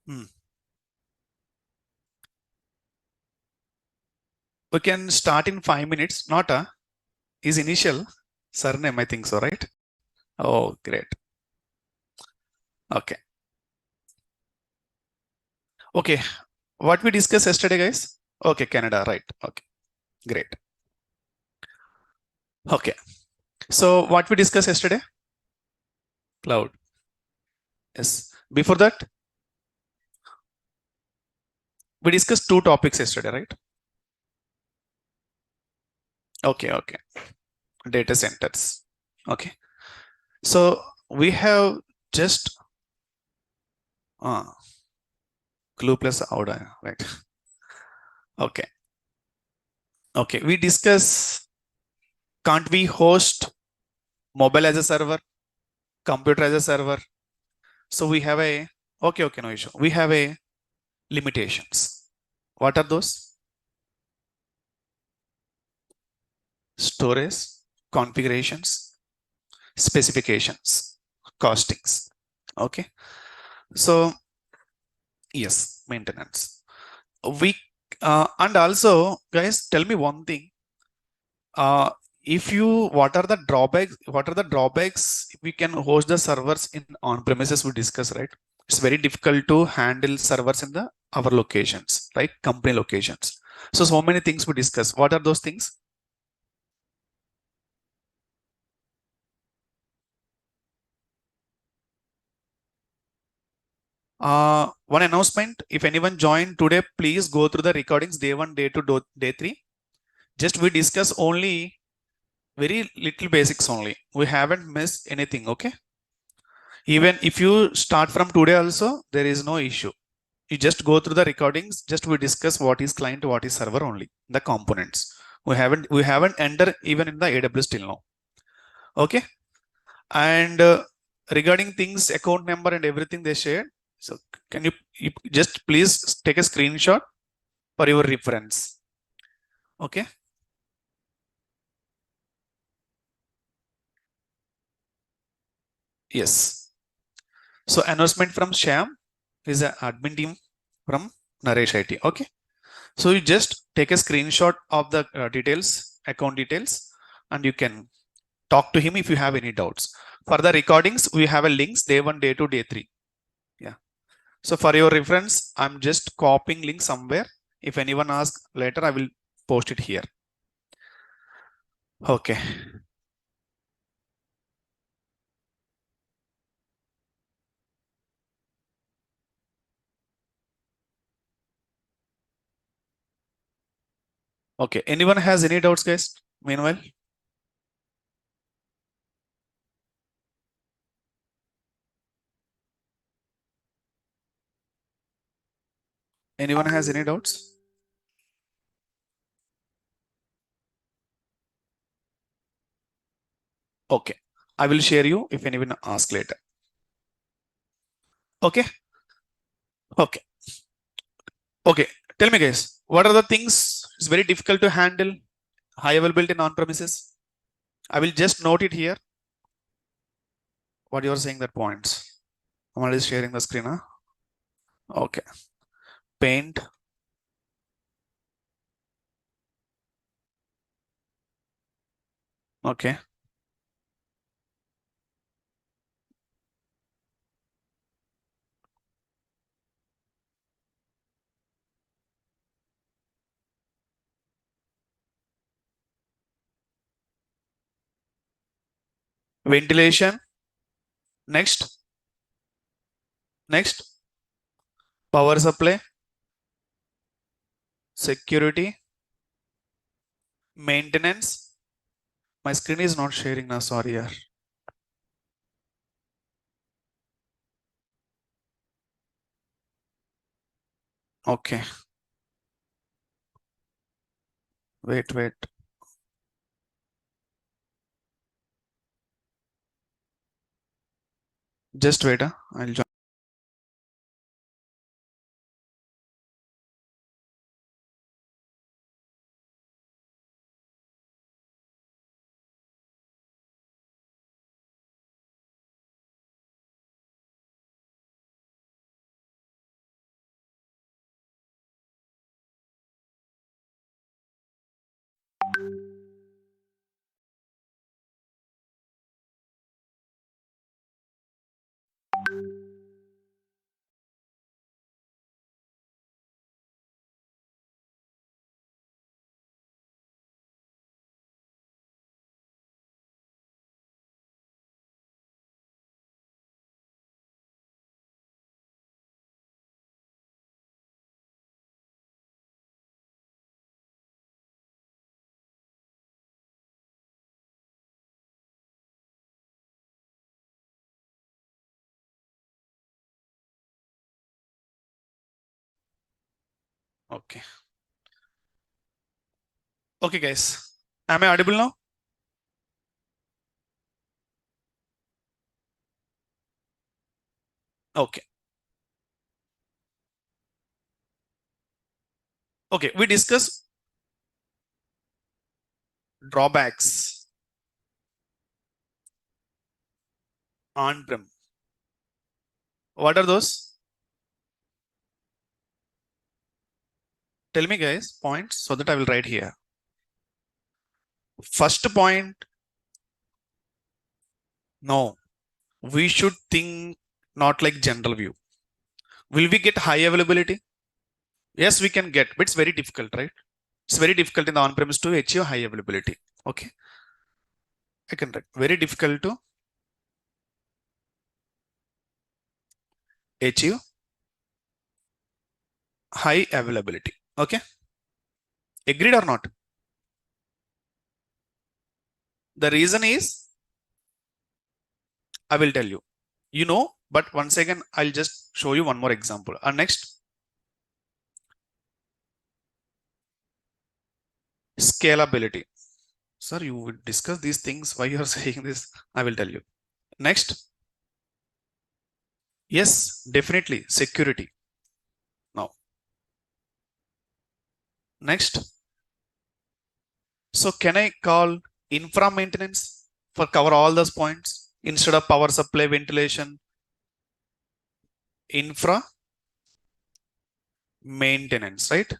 Hmm. We can start in 5 minutes. Not a is initial surname, I think so, right? Oh, great. Okay. Okay. What we discussed yesterday, guys? Okay, Canada, right? Okay, great. Okay. So what we discussed yesterday? Cloud. Yes. Before that, we discussed two topics yesterday, right? Okay, okay. Data centers. Okay. So we have just clue plus outer, right? Okay. Okay. We discuss, can't we host mobile as a server, computer as a server? So we have a, okay, okay, no issue. We have a limitations. What are those? Storage, configurations, specifications, costings. Okay. So yes, maintenance. We and also, guys, tell me one thing. If you, what are the drawbacks? What are the drawbacks if we can host the servers in on-premises? We discuss, right? It's very difficult to handle servers in the our locations, right? Company locations. So many things we discuss. What are those things? One announcement. If anyone joined today, please go through the recordings day 1, day 2, day 3. Just we discuss only very little basics only. We haven't missed anything. Okay. Even if you start from today also, there is no issue. You just go through the recordings. Just we discuss what is client, what is server only. The components. We haven't entered even in the AWS till now. Okay. And regarding things, account number and everything they shared. So can you just please take a screenshot for your reference? Okay. Yes. So announcement from Sham is an admin team from Naresh IT. Okay. So you just take a screenshot of the details, account details, and you can talk to him if you have any doubts. For the recordings, we have a links day 1, day 2, day 3. Yeah. So for your reference, I'm just copying link somewhere. If anyone asks later, I will post it here. Okay. Okay. Anyone has any doubts, guys? Meanwhile, anyone has any doubts? Okay. I will share you if anyone asks later. Okay. Okay. Okay. Tell me, guys, what are the things it's very difficult to handle high availability in on-premises? I will just note it here. What you're saying that points. I'm already sharing the screen. Huh? Okay. Paint. Okay. Ventilation. Next. Next. Power supply. Security. Maintenance. My screen is not sharing now. Sorry. Yeah. Okay. Wait, wait. Just wait. Huh? I'll join. Okay. Okay, guys. Am I audible now? Okay. Okay. We discuss drawbacks on-prem. What are those? Tell me, guys, points so that I will write here. First point, no. We should think not like general view. Will we get high availability? Yes, we can get, but it's very difficult, right? It's very difficult in the on-premise to achieve high availability. Okay. I can write very difficult to achieve high availability. Okay. Agreed or not? The reason is, I will tell you. You know, but once again, I'll just show you one more example. And next, scalability. Sir, you will discuss these things. Why you are saying this? I will tell you. Next, yes, definitely security. Now, next. So can I call infra maintenance for cover all those points instead of power supply, ventilation, infra maintenance, right?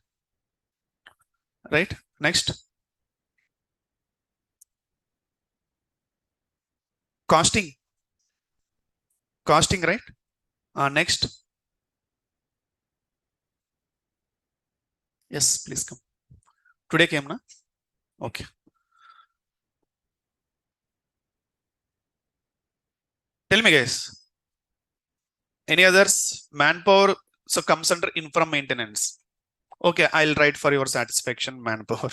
Right. Next, costing, right? Next, yes, please come. Today came, na? Okay. Tell me, guys. Any others? Manpower so comes under infra maintenance. Okay, I'll write for your satisfaction manpower.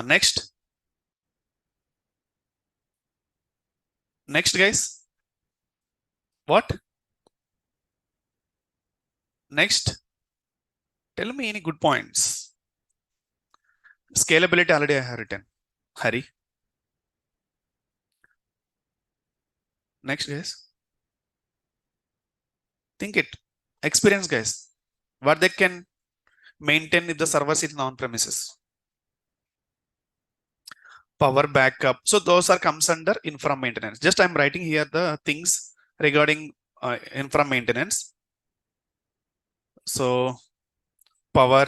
Next. Next, guys. What? Next. Tell me any good points. Scalability already I have written. Hurry. Next, guys. Think it. Experience, guys. What they can maintain if the server is on premises. Power backup. So those are comes under infra maintenance. Just I'm writing here the things regarding infra maintenance. So power,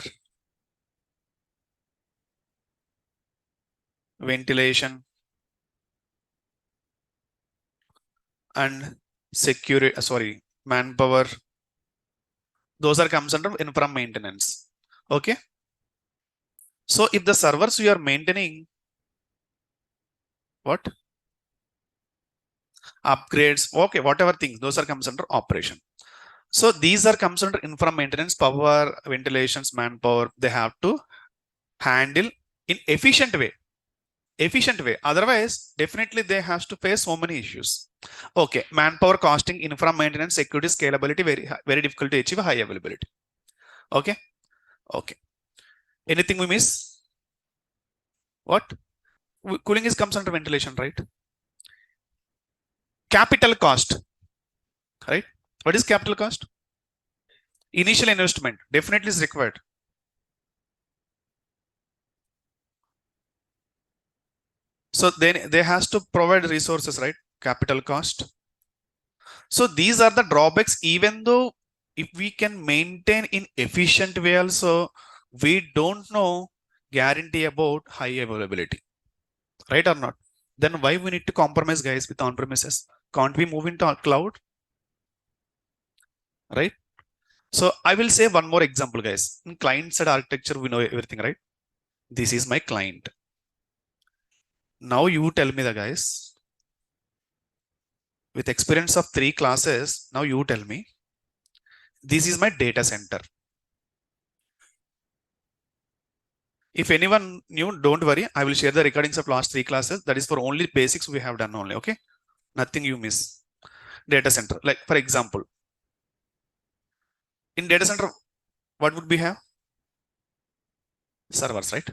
ventilation, and security. Manpower. Those are comes under infra maintenance. Okay. So if the servers you are maintaining, what? Upgrades, okay, whatever things, those are comes under operation. So these are comes under infra maintenance, power, ventilations, manpower, they have to handle in efficient way. Otherwise, definitely they have to face so many issues. Okay, manpower, costing, infra maintenance, security, scalability, very difficult to achieve high availability. Okay. Okay. Anything we miss? What? Cooling is comes under ventilation, right? Capital cost, right? What is capital cost? Initial investment definitely is required. So then they has to provide resources, right? Capital cost. So these are the drawbacks, even though if we can maintain in efficient way also, we don't know guarantee about high availability, right or not? Then why we need to compromise, guys, with on-premises? Can't we move into cloud? Right? So I will say one more example, guys. In client-side architecture, we know everything, right? This is my client. Now you tell me the guys, with experience of 3 classes, now you tell me, this is my data center. If anyone new, don't worry. I will share the recordings of last 3 classes. That is for only basics we have done only. Okay. Nothing you miss. Data center. Like for example, In data center, what would we have? Servers, right?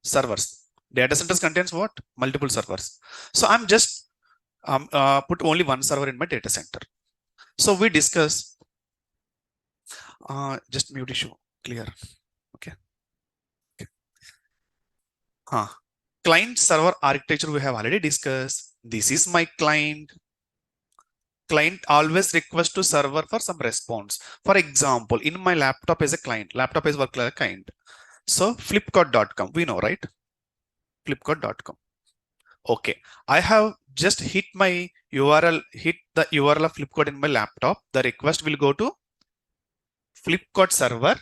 Servers. Data centers contains what? Multiple servers. So I'm just put only one server in my data center. So we discuss just mute issue clear. Okay. Client server architecture we have already discussed. This is my client. Client always request to server for some response. For example, in my laptop is a client. Laptop is work like a client. So flipkart.com, we know, right? Flipkart.com. Okay. I have just hit my URL, hit the URL of Flipkart in my laptop. The request will go to Flipkart server,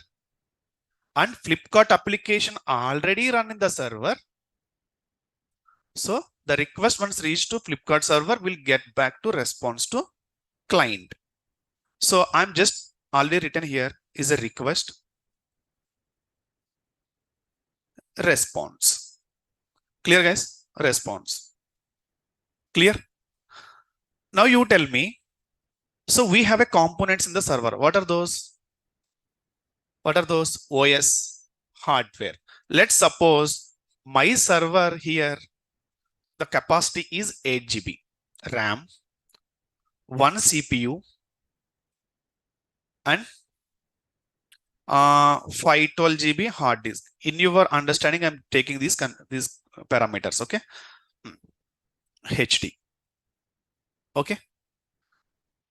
and Flipkart application already run in the server. So the request once reached to Flipkart server will get back to response to client. So I'm just already written here is a request response. Clear, guys? Response. Clear? Now you tell me. So we have a components in the server. What are those? What are those? OS hardware. Let's suppose my server here, the capacity is 8 GB RAM, 1 CPU, and 512 GB hard disk. In your understanding, I'm taking these parameters. Okay. HD. Okay.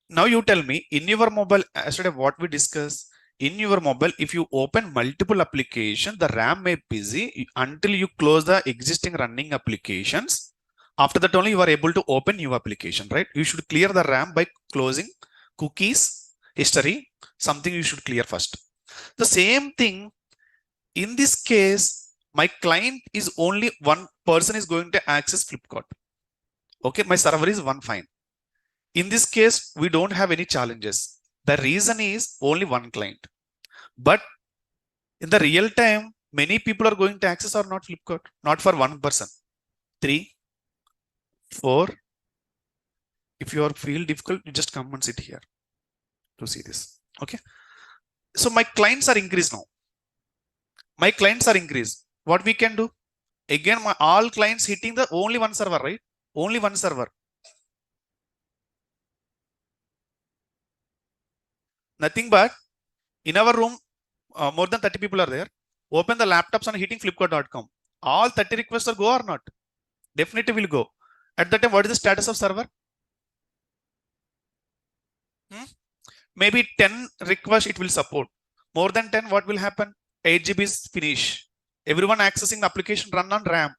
Now you tell me in your mobile, yesterday what we discussed, in your mobile, if you open multiple applications, the RAM may be busy until you close the existing running applications. After that only you are able to open new application, right? You should clear the RAM by closing cookies, history, something you should clear first. The same thing in this case, my client is only one person is going to access Flipkart. Okay, my server is one fine. In this case, we don't have any challenges. The reason is only one client. But in the real time, many people are going to access or not Flipkart, not for one person. 3, 4. If you feel difficult, you just come and sit here to see this. Okay. So my clients are increased now. My clients are increased. What we can do? Again, my all clients hitting the only one server, right? Only one server. Nothing but in our room, more than 30 people are there. Open the laptops and hitting flipkart.com. All 30 requests will go or not? Definitely will go. At that time, what is the status of server? Maybe 10 requests it will support. More than 10, what will happen? 8 GB is finish. Everyone accessing the application run on RAM.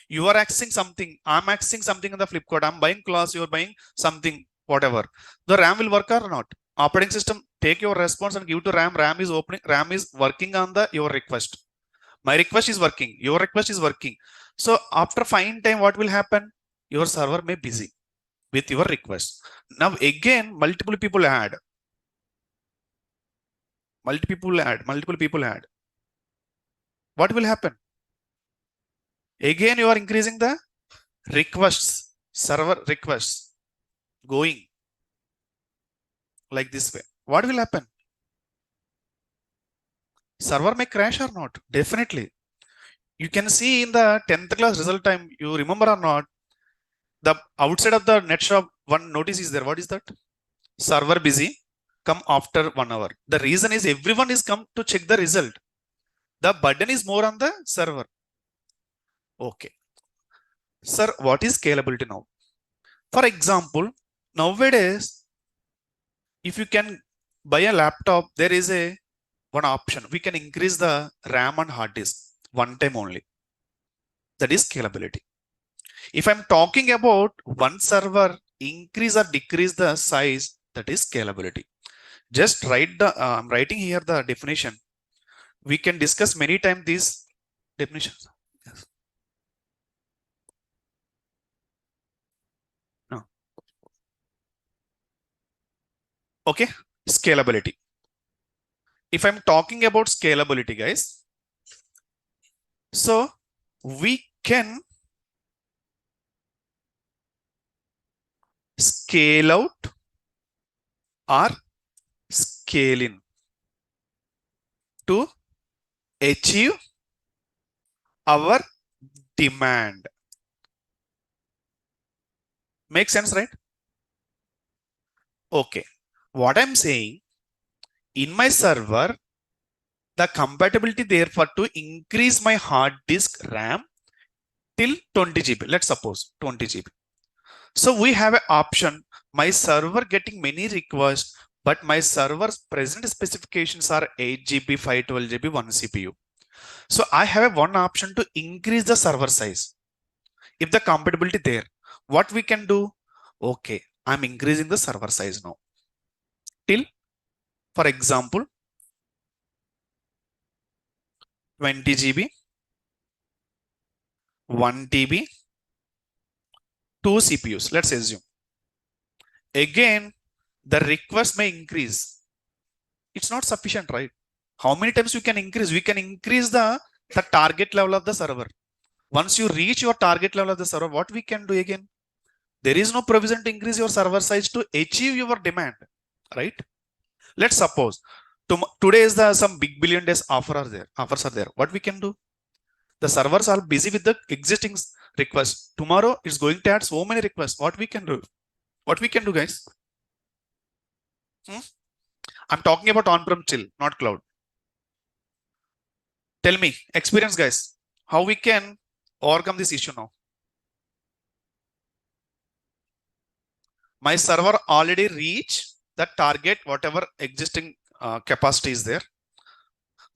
You are accessing something. I'm accessing something in the Flipkart. I'm buying clothes. You're buying something, whatever. The RAM will work or not? Operating system take your response and give to RAM. RAM is opening. RAM is working on your request. My request is working. Your request is working. So after fine time, what will happen? Your server may busy with your request. Now again, multiple people add. Multiple people add. What will happen? Again, you are increasing the requests, server requests going like this way. What will happen? Server may crash or not? Definitely. You can see in the 10th class result time, you remember or not, the outside of the net shop, one notice is there. What is that? Server busy, come after 1 hour. The reason is everyone is come to check the result. The burden is more on the server. Okay. Sir, what is scalability now? For example, nowadays, if you can buy a laptop, there is one option. We can increase the RAM and hard disk one time only. That is scalability. If I'm talking about one server, increase or decrease the size, that is scalability. Just write I'm writing here the definition. We can discuss many times these definitions. Yes. No. Okay, scalability. If I'm talking about scalability, guys, so we can scale out or scaling to achieve our demand. Makes sense, right? Okay. What I'm saying, in my server, the compatibility therefore to increase my hard disk RAM till 20 GB. Let's suppose 20 GB. So we have an option, my server getting many requests, but my server's present specifications are 8 GB, 512 GB, 1 CPU. So I have one option to increase the server size. If the compatibility there, what we can do? Okay, I'm increasing the server size now. Till, for example, 20 GB, 1 TB, 2 CPUs. Let's assume. Again, the request may increase. It's not sufficient, right? How many times we can increase? We can increase the target level of the server. Once you reach your target level of the server, what we can do again? There is no provision to increase your server size to achieve your demand, right? Let's suppose today is some big billion days offers are there. What we can do? The servers are busy with the existing requests. Tomorrow it's going to add so many requests. What we can do? What we can do, guys? I'm talking about on-prem chill, not cloud. Tell me, experience, guys, how we can overcome this issue now. My server already reached the target, whatever existing capacity is there,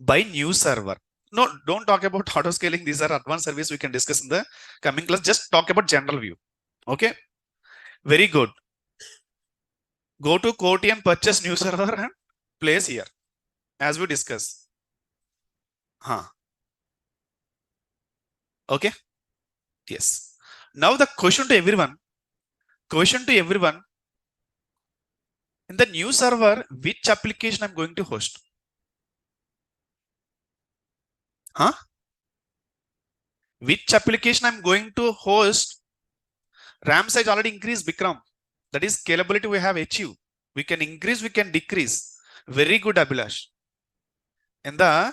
by new server. No, don't talk about auto scaling. These are advanced service we can discuss in the coming class. Just talk about general view. Okay, very good. Go to Koti and purchase new server and place here as we discuss. Okay. Yes. Now the question to everyone. In the new server, which application I'm going to host? Which application I'm going to host? RAM size already increased, Bikram. That is scalability we have achieved. We can increase, we can decrease. Very good, Abhilash. In the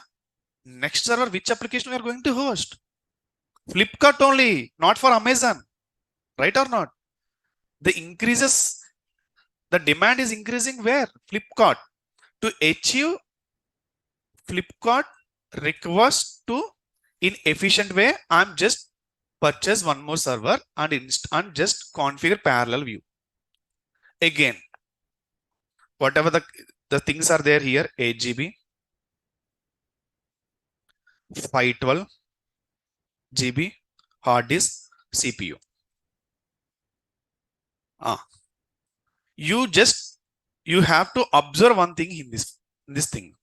next server, which application we are going to host? Flipkart only, not for Amazon. Right or not? The demand is increasing where? Flipkart. To achieve Flipkart request to in efficient way, I'm just purchase one more server and just configure parallel view. Again, whatever the things are there here, 8 GB, 512 GB, hard disk, CPU. You have to observe one thing in this thing.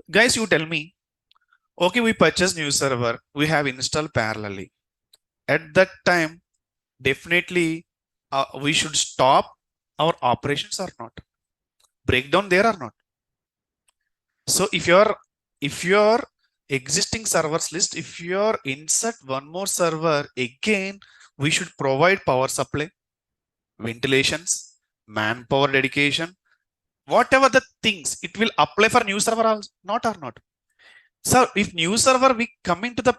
Guys, you tell me, okay, we purchase new server, we have installed parallelly. At that time, definitely we should stop our operations or not. Breakdown there or not. So if your existing servers list, if you insert one more server, again, we should provide power supply, ventilations, manpower dedication, whatever the things, it will apply for new server also, not or not. So if new server, we come into the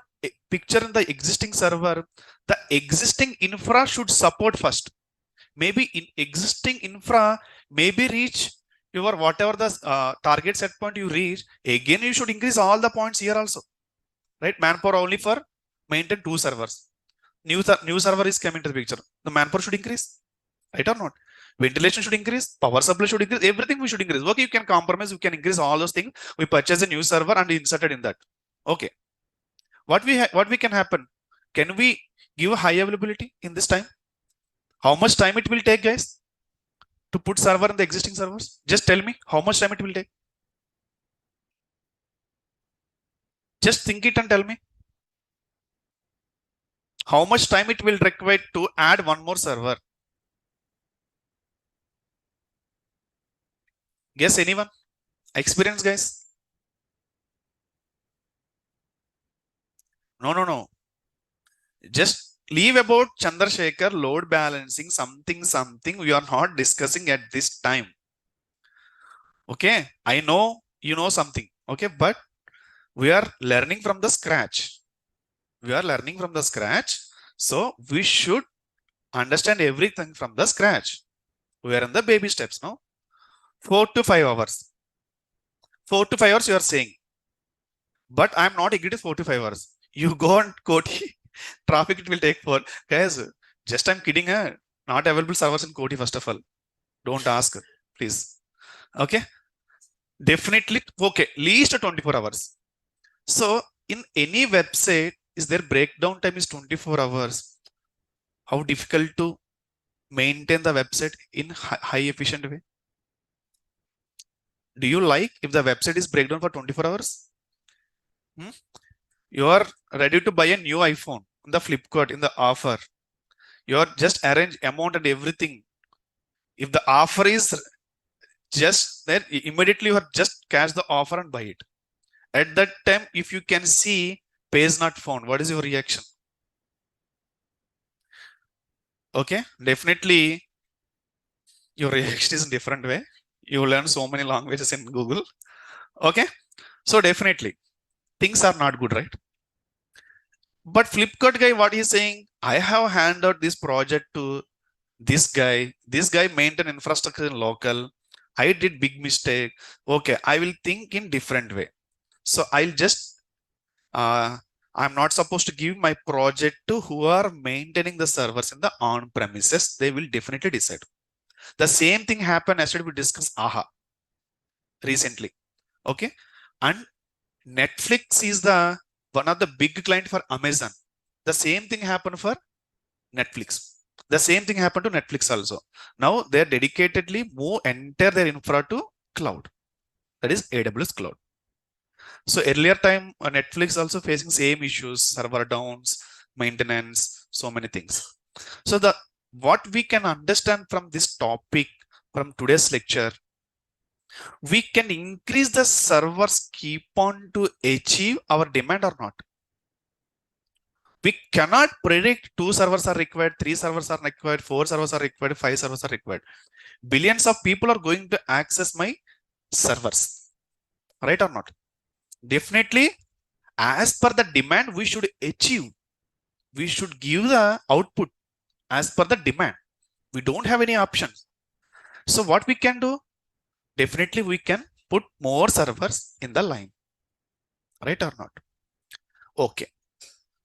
picture in the existing server, the existing infra should support first. Maybe in existing infra, maybe reach your whatever the target set point you reach, again you should increase all the points here also, right? Manpower only for maintain 2 servers. New server is coming to the picture. The manpower should increase, right or not? Ventilation should increase, power supply should increase, everything we should increase. Okay, you can compromise, you can increase all those things. We purchase a new server and inserted in that. Okay. What we can happen? Can we give a high availability in this time? How much time it will take, guys, to put server in the existing servers? Just tell me how much time it will take. Just think it and tell me. How much time it will require to add one more server? Guess anyone? Experience, guys? No. Just leave about Chandrasekhar, load balancing, something we are not discussing at this time. Okay, I know you know something. Okay, but we are learning from the scratch. We are learning from the scratch. So we should understand everything from the scratch. We are in the baby steps now. 4 to 5 hours. 4 to 5 hours you are saying. But I'm not agree to 4 to 5 hours. You go on Koti, traffic it will take 4. Guys, just I'm kidding. Not available servers in Koti, first of all. Don't ask, please. Okay. Definitely. Okay. Least 24 hours. So in any website, is their breakdown time is 24 hours. How difficult to maintain the website in high efficient way? Do you like if the website is breakdown for 24 hours? You are ready to buy a new iPhone in the Flipkart in the offer. You are just arrange amount and everything. If the offer is just there, immediately you are just catch the offer and buy it. At that time, if you can see page not found, what is your reaction? Okay, definitely your reaction is in different way. You learn so many languages in Google. Okay, so definitely things are not good, right? But Flipkart guy, what he's saying, I have handed out this project to this guy maintain infrastructure in local. I did big mistake. Okay, I will think in different way. So I'll just I'm not supposed to give my project to who are maintaining the servers in the on premises. They will definitely decide. The same thing happened yesterday. We discussed AHA recently. Okay, and Netflix is the one of the big client for Amazon. The same thing happened for Netflix. The same thing happened to Netflix also. Now they dedicatedly move enter their infra to cloud. That is AWS cloud. So earlier time Netflix also facing same issues, server downs, maintenance, so many things. So the what we can understand from this topic from today's lecture, we can increase the servers keep on to achieve our demand or not. We cannot predict 2 servers are required, 3 servers are required, 4 servers are required, 5 servers are required. Billions of people are going to access my servers, right or not? Definitely, as per the demand, we should achieve. We should give the output as per the demand. We don't have any options. So what we can do? Definitely, we can put more servers in the line, right or not? Okay.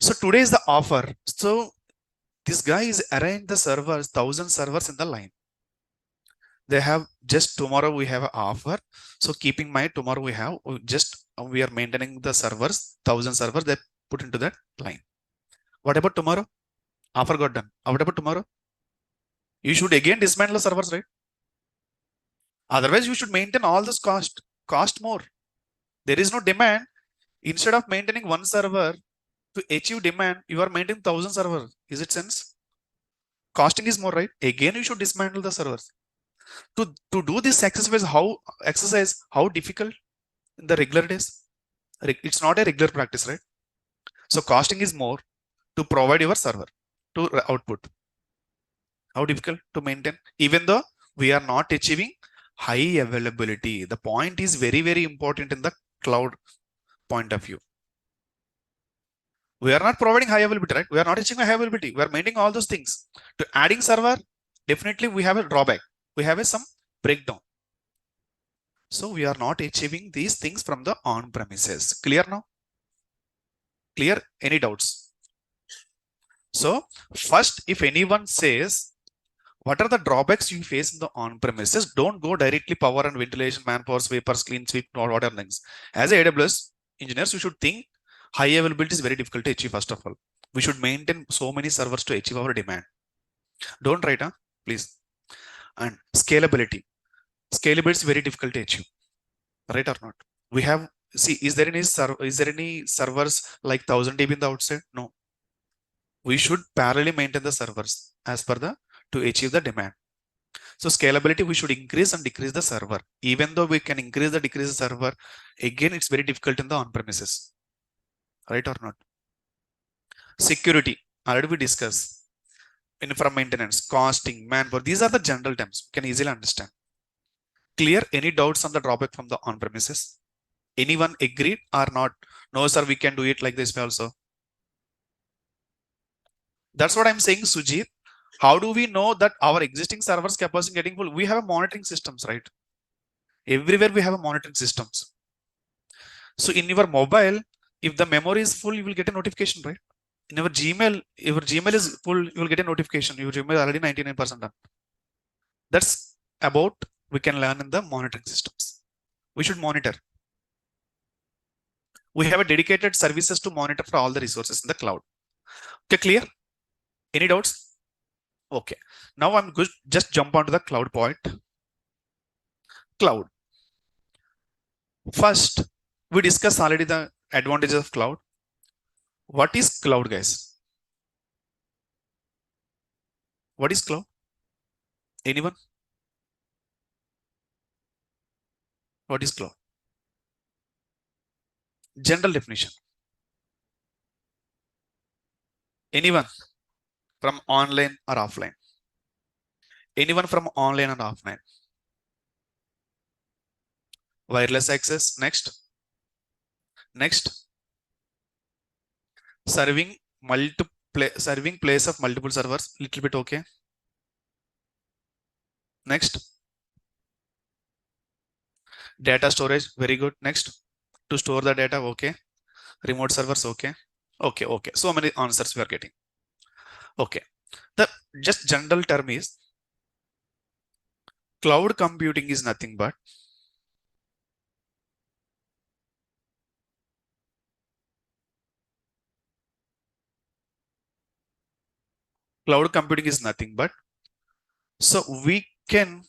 So today is the offer. So this guy is arranged the servers, 1,000 servers in the line. They have just tomorrow we have an offer. So keeping mind tomorrow we have just we are maintaining the servers, 1,000 servers they put into that line. What about tomorrow? Offer got done. What about tomorrow? You should again dismantle the servers, right? Otherwise, you should maintain all this cost more. There is no demand. Instead of maintaining one server to achieve demand, you are maintaining 1,000 servers. Is it sense? Costing is more, right? Again, you should dismantle the servers. To do this exercise, how difficult in the regular days? It's not a regular practice, right? So costing is more to provide your server to output. How difficult to maintain, even though we are not achieving high availability. The point is very, very important in the cloud point of view. We are not providing high availability, right? We are not achieving high availability. We are maintaining all those things. To adding server, definitely we have a drawback. We have some breakdown. So we are not achieving these things from the on premises. Clear now? Clear? Any doubts? So first, if anyone says, what are the drawbacks you face in the on premises? Don't go directly power and ventilation, manpower, sweepers, clean sweep, or whatever things. As a AWS engineers, you should think high availability is very difficult to achieve. First of all, we should maintain so many servers to achieve our demand. Don't write, please. And scalability. Scalability is very difficult to achieve, right or not? We have is there any servers like 1,000 TB in the outside? No. We should parallelly maintain the servers as per the to achieve the demand. So scalability, we should increase and decrease the server. Even though we can increase the decrease the server, again, it's very difficult in the on-premises, right or not? Security, already we discussed. Infra maintenance, costing, manpower. These are the general terms. You can easily understand. Clear? Any doubts on the drawback from the on-premises? Anyone agreed or not? No, sir, we can do it like this way also. That's what I'm saying, Sujit. How do we know that our existing servers capacity getting full? We have a monitoring systems, right? Everywhere we have a monitoring systems. So in your mobile, if the memory is full, you will get a notification, right? In your Gmail is full, you will get a notification. Your Gmail is already 99% done. That's about we can learn in the monitoring systems. We should monitor. We have a dedicated services to monitor for all the resources in the cloud. Okay, clear? Any doubts? Okay. Now I'm good. Just jump onto the cloud point. Cloud. First, we discussed already the advantages of cloud. What is cloud, guys? What is cloud? Anyone? What is cloud? General definition. Anyone from online or offline? Anyone from online or offline? Wireless access. Next. Next. Serving place of multiple servers. Little bit okay. Next. Data storage. Very good. Next. To store the data. Okay. Remote servers. Okay. Okay. Okay. So many answers we are getting. Okay. The just general term is cloud computing is nothing but so we can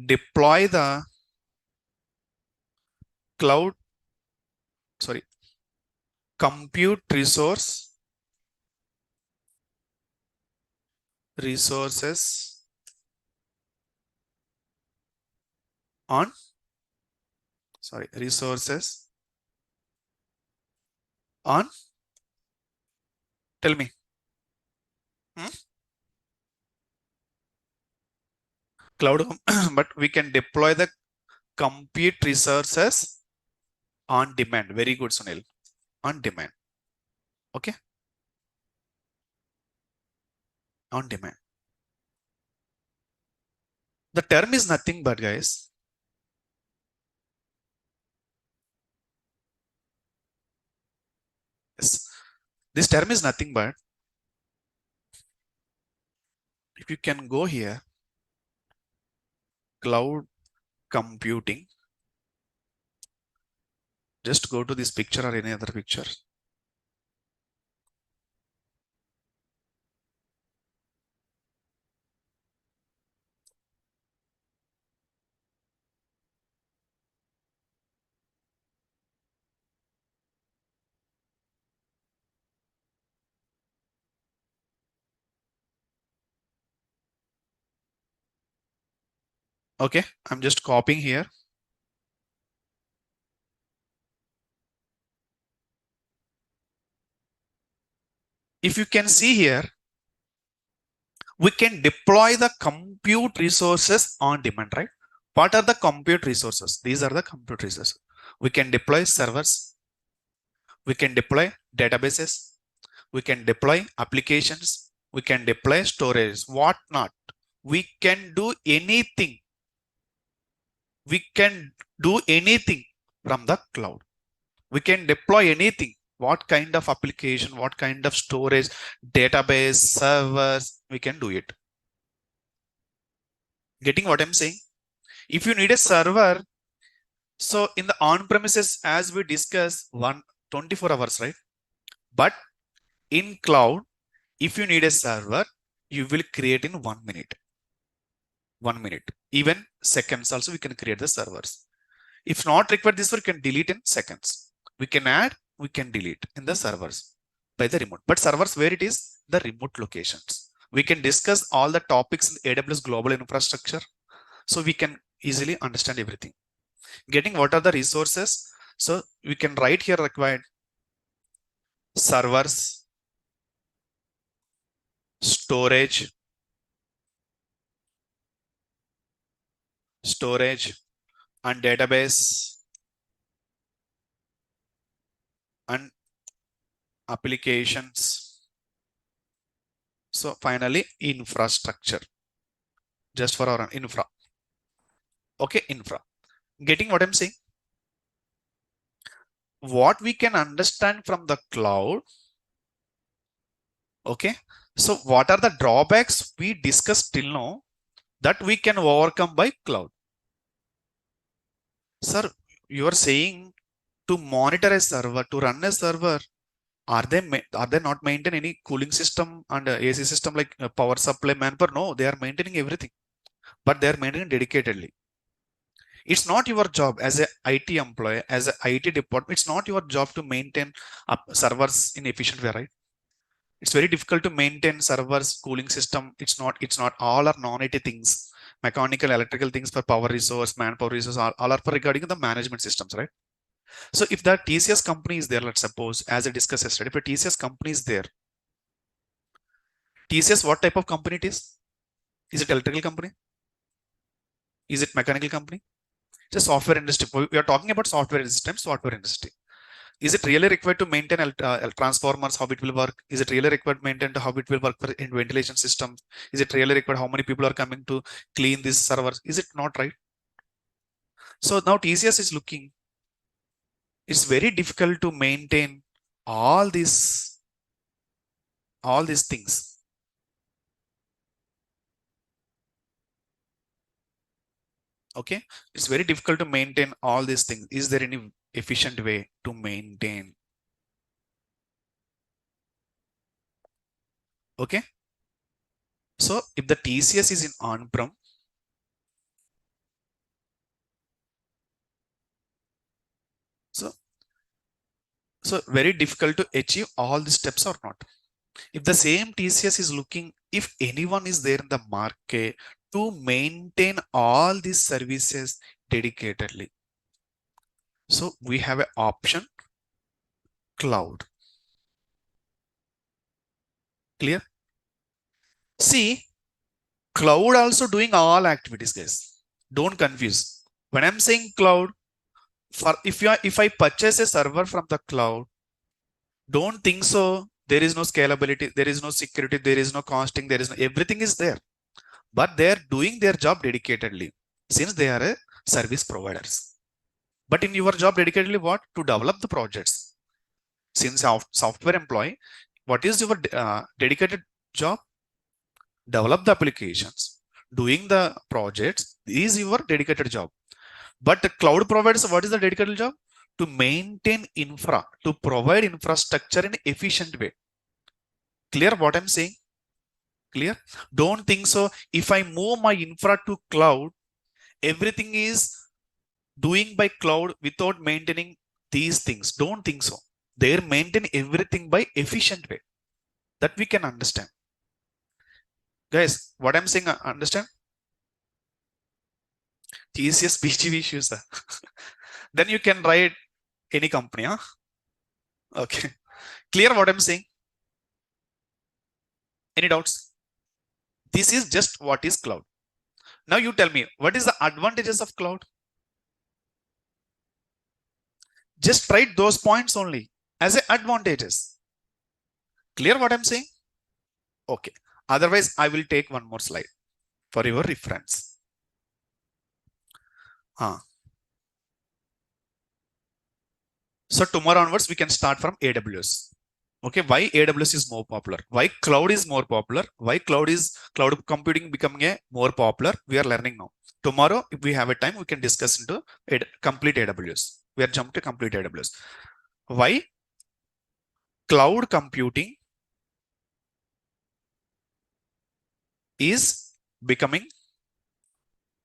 deploy the cloud compute resources on tell me cloud but we can deploy the compute resources on demand. Very good, Sunil. On demand. Okay. On demand. The term is nothing but, guys, yes, this term is nothing but, if you can go here, cloud computing, just go to this picture or any other picture. Okay, I'm just copying here. If you can see here, we can deploy the compute resources on demand, right? What are the compute resources? These are the compute resources. We can deploy servers. We can deploy databases. We can deploy applications. We can deploy storage, whatnot. We can do anything. We can do anything from the cloud. We can deploy anything. What kind of application, what kind of storage, database, servers, we can do it. Getting what I'm saying? If you need a server, so in the on-premises, as we discussed, 24 hours, right? But in cloud, if you need a server, you will create in 1 minute. 1 minute, even seconds also we can create the servers. If not required, this one can delete in seconds. We can add, we can delete in the servers by the remote. But servers where it is, the remote locations. We can discuss all the topics in AWS global infrastructure. So we can easily understand everything. Getting what are the resources? So we can write here required servers, storage, and database and applications. So finally, infrastructure, just for our infra. Okay, infra. Getting what I'm saying? What we can understand from the cloud. Okay. So what are the drawbacks we discussed till now that we can overcome by cloud? Sir, you are saying to monitor a server, to run a server, are they not maintain any cooling system and AC system like power supply, manpower? No, they are maintaining everything, but they are maintaining dedicatedly. It's not your job as a IT employee, as a IT department. It's not your job to maintain servers in efficient way, right? It's very difficult to maintain servers, cooling system. It's not all are non-IT things, mechanical, electrical things for power resource, manpower resource, all are for regarding the management systems, right? So if the TCS company is there, let's suppose, as I discussed yesterday, if a TCS company is there, TCS, what type of company it is? Is it electrical company? Is it mechanical company? It's a software industry. We are talking about software industry. Is it really required to maintain transformers, how it will work? Is it really required to maintain how it will work for in ventilation systems? Is it really required how many people are coming to clean these servers? Is it not right? So now TCS is looking, it's very difficult to maintain all these things. Okay, it's very difficult to maintain all these things. Is there any efficient way to maintain? Okay, so if the TCS is in on-prem, so very difficult to achieve all the steps or not. If the same TCS is looking, if anyone is there in the market to maintain all these services dedicatedly, so we have an option, cloud. Clear? See, cloud also doing all activities, guys. Don't confuse. When I'm saying cloud, for if I purchase a server from the cloud, don't think so. There is no scalability, there is no security, there is no costing, there is no, everything is there. But they are doing their job dedicatedly since they are a service providers. But in your job dedicatedly, what? To develop the projects. Since software employee, what is your dedicated job? Develop the applications. Doing the projects is your dedicated job. But the cloud providers, what is the dedicated job? To maintain infra, to provide infrastructure in efficient way. Clear what I'm saying? Clear? Don't think so. If I move my infra to cloud, everything is doing by cloud without maintaining these things. Don't think so. They maintain everything by efficient way. That we can understand. Guys, what I'm saying, understand? TCS BGV issues. Then you can write any company. Huh? Okay. Clear what I'm saying? Any doubts? This is just what is cloud. Now you tell me, what is the advantages of cloud? Just write those points only as a advantages. Clear what I'm saying? Okay. Otherwise, I will take one more slide for your reference. So tomorrow onwards, we can start from AWS. Okay, why AWS is more popular? Why cloud is more popular? Why cloud computing becoming a more popular? We are learning now. Tomorrow, if we have a time, we can discuss into complete AWS. We are jumped to complete AWS. Why cloud computing is becoming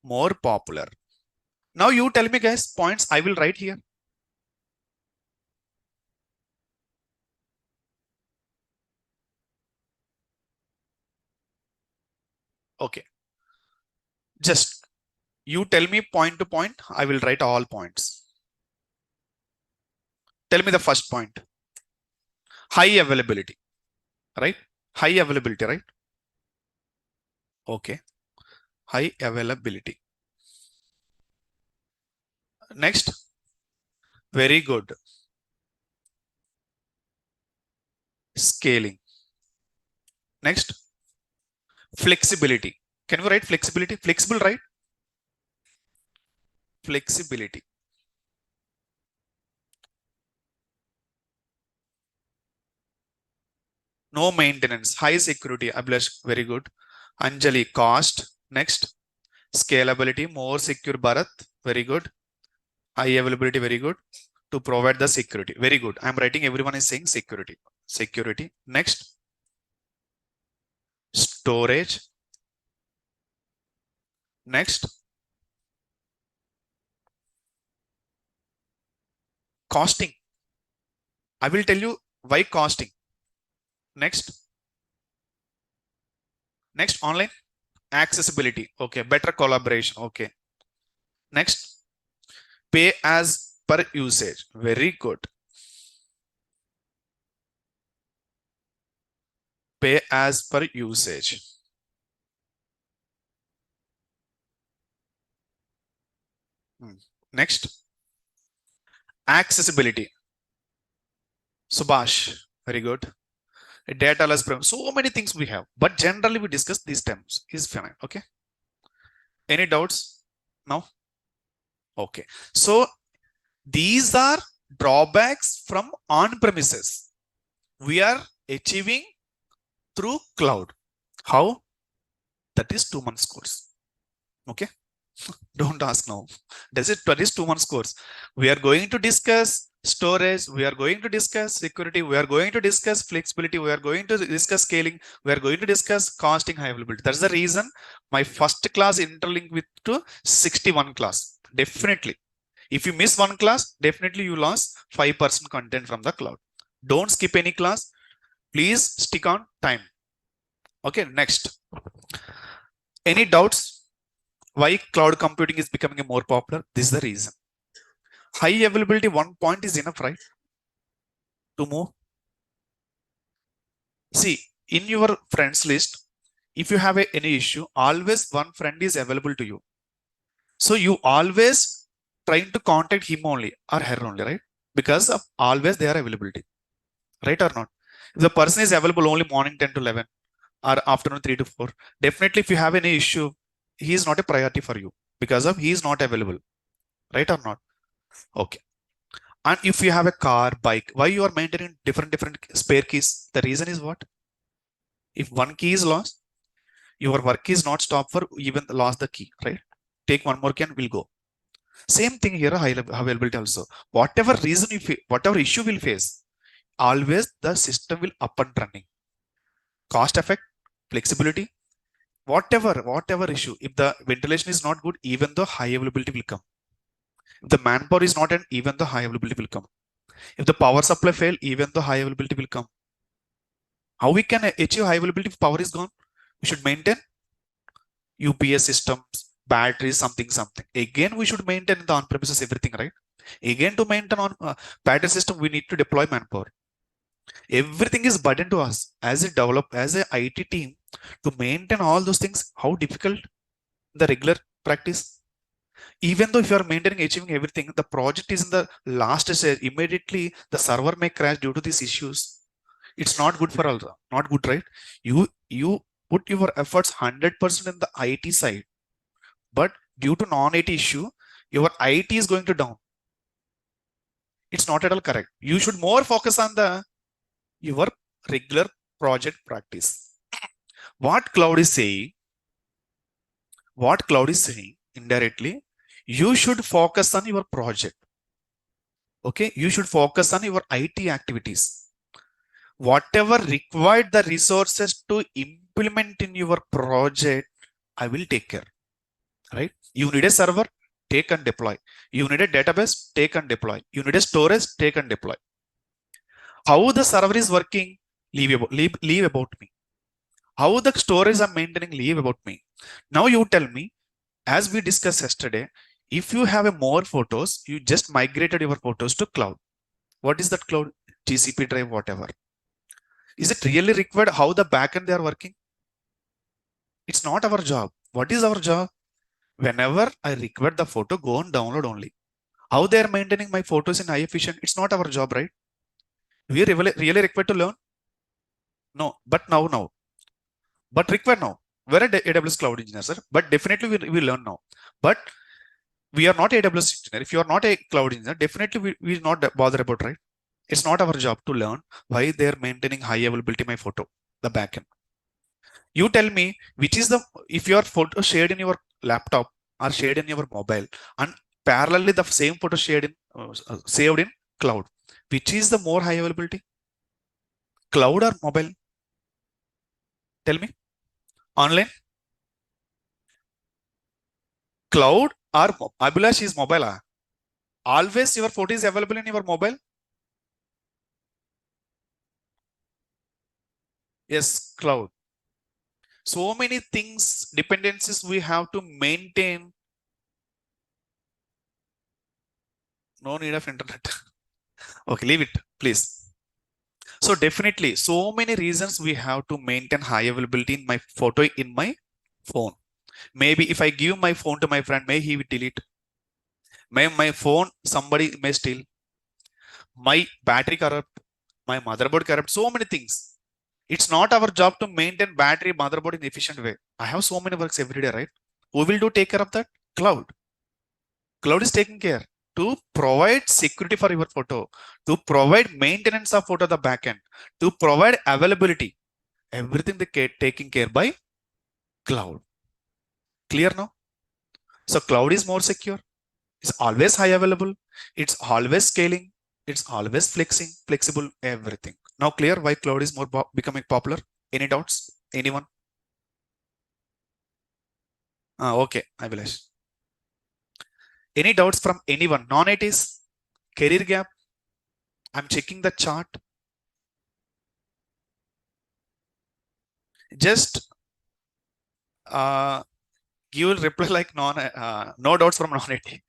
more popular? Now you tell me, guys, points I will write here. Okay. Just you tell me point to point. I will write all points. Tell me the first point. High availability, right? High availability, right? Okay. High availability. Next. Very good. Scaling. Next. Flexibility. Can we write flexibility? Flexible, right? Flexibility. No maintenance. High security. Ablash. Very good. Anjali. Cost. Next. Scalability. More secure Bharat. Very good. High availability. Very good. To provide the security. Very good. I'm writing, everyone is saying security. Security. Next. Storage. Next. Costing. I will tell you why costing. Next. Next. Online. Accessibility. Okay. Better collaboration. Okay. Next. Pay as per usage. Very good. Pay as per usage. Next. Accessibility. Subhash. Very good. Data less problem. So many things we have, but generally we discuss these terms. Is fine. Okay. Any doubts now? Okay. So these are drawbacks from on-premises. We are achieving through cloud. How? That is 2 months course. Okay. Don't ask now. That is 2 months course. We are going to discuss storage. We are going to discuss security. We are going to discuss flexibility. We are going to discuss scaling. We are going to discuss costing, high availability. That's the reason my first class interlinked with to 61 class. Definitely. If you miss one class, definitely you lost 5% content from the cloud. Don't skip any class. Please stick on time. Okay, next. Any doubts? Why cloud computing is becoming more popular? This is the reason. High availability, one point is enough, right? To move. See, in your friends list, if you have any issue, always one friend is available to you. So you always trying to contact him only or her only, right? Because of always their availability, right or not? If the person is available only morning 10 to 11 or afternoon 3 to 4, definitely if you have any issue, he is not a priority for you because of he is not available, right or not? Okay. And if you have a car, bike, why you are maintaining different spare keys? The reason is what? If one key is lost, your work is not stopped for even lost the key, right? Take one more key and we'll go. Same thing here, high availability also. Whatever reason you whatever issue will face, always the system will up and running. Cost effect, flexibility, whatever issue. If the ventilation is not good, even though high availability will come. If the manpower is not an, even though high availability will come. If the power supply fail, even though high availability will come. How we can achieve high availability if power is gone? We should maintain UPS systems, batteries, something. Again, we should maintain the on-premises everything, right? Again, to maintain on battery system, we need to deploy manpower. Everything is burden to us as a IT team to maintain all those things. How difficult the regular practice? Even though if you are maintaining, achieving everything, the project is in the last stage. Immediately, the server may crash due to these issues. It's not good for all. Not good, right? You put your efforts 100% in the IT side, but due to non-IT issue, your IT is going to down. It's not at all correct. You should more focus on your regular project practice. What cloud is saying indirectly, you should focus on your project. Okay, you should focus on your IT activities. Whatever required the resources to implement in your project, I will take care. Right? You need a server, take and deploy. You need a database, take and deploy. You need a storage, take and deploy. How the server is working, leave about me. How the storage I'm maintaining, leave about me. Now you tell me, as we discussed yesterday, if you have a more photos, you just migrated your photos to cloud. What is that cloud? GCP drive, whatever. Is it really required how the backend they are working? It's not our job. What is our job? Whenever I require the photo, go and download only. How they are maintaining my photos in high efficient? It's not our job, right? We really require to learn? No, but now. But require now. We're a AWS cloud engineer, sir. But definitely we learn now. But we are not AWS engineer. If you are not a cloud engineer, definitely we not bother about, right? It's not our job to learn why they're maintaining high availability my photo, the backend. You tell me which is the, if your photo shared in your laptop or shared in your mobile and parallelly the same photo shared in saved in cloud, which is the more high availability, cloud or mobile? Tell me. Online, cloud or Abhilash is mobile. Always your photo is available in your mobile. Yes, cloud. So many things, dependencies we have to maintain. No need of internet. Okay, leave it, please. So definitely, so many reasons we have to maintain high availability in my photo in my phone. Maybe if I give my phone to my friend, may he will delete. May my phone somebody may steal. My battery corrupt. My motherboard corrupt. So many things. It's not our job to maintain battery motherboard in efficient way. I have so many works every day, right? Who will do take care of that? Cloud. Cloud is taking care to provide security for your photo, to provide maintenance of photo the backend, to provide availability. Everything they taking care by cloud. Clear now? So cloud is more secure. It's always high available. It's always scaling. It's always flexible, everything. Now clear why cloud is more becoming popular? Any doubts? Anyone? Okay, I will ask. Any doubts from anyone? Non-ITs? Career gap? I'm checking the chart. Just you will reply like no doubts from non-IT.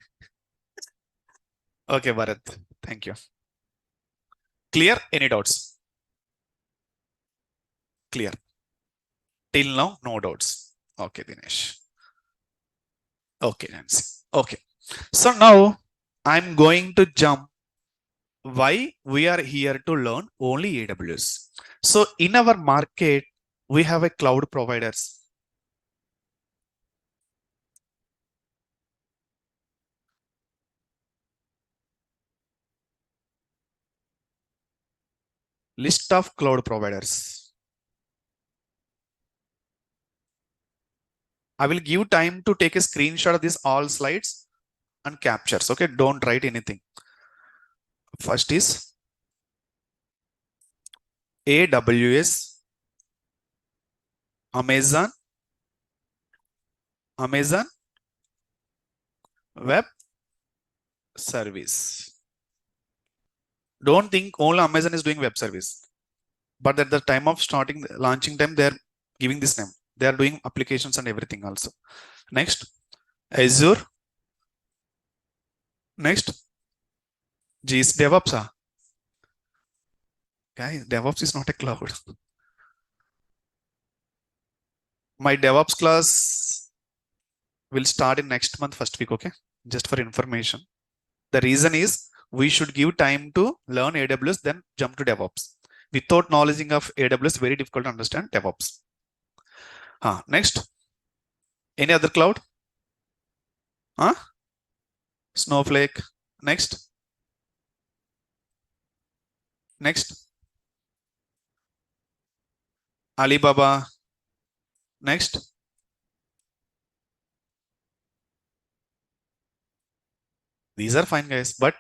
Okay, Bharat. Thank you. Clear? Any doubts? Clear. Till now, no doubts. Okay, Dinesh. Okay, Nancy. Okay. So now I'm going to jump why we are here to learn only AWS. So in our market, we have a cloud providers. List of cloud providers. I will give time to take a screenshot of this all slides and captures. Okay, don't write anything. First is AWS, Amazon Web Service. Don't think only Amazon is doing web service, but at the time of starting launching time, they are giving this name. They are doing applications and everything also. Next, Azure. Next, GS DevOps. Guys, DevOps is not a cloud. My DevOps class will start in next month, first week. Okay, just for information. The reason is we should give time to learn AWS, then jump to DevOps. Without knowledge of AWS, very difficult to understand DevOps. Next, any other cloud? Snowflake. Next. Alibaba. Next. These are fine, guys. But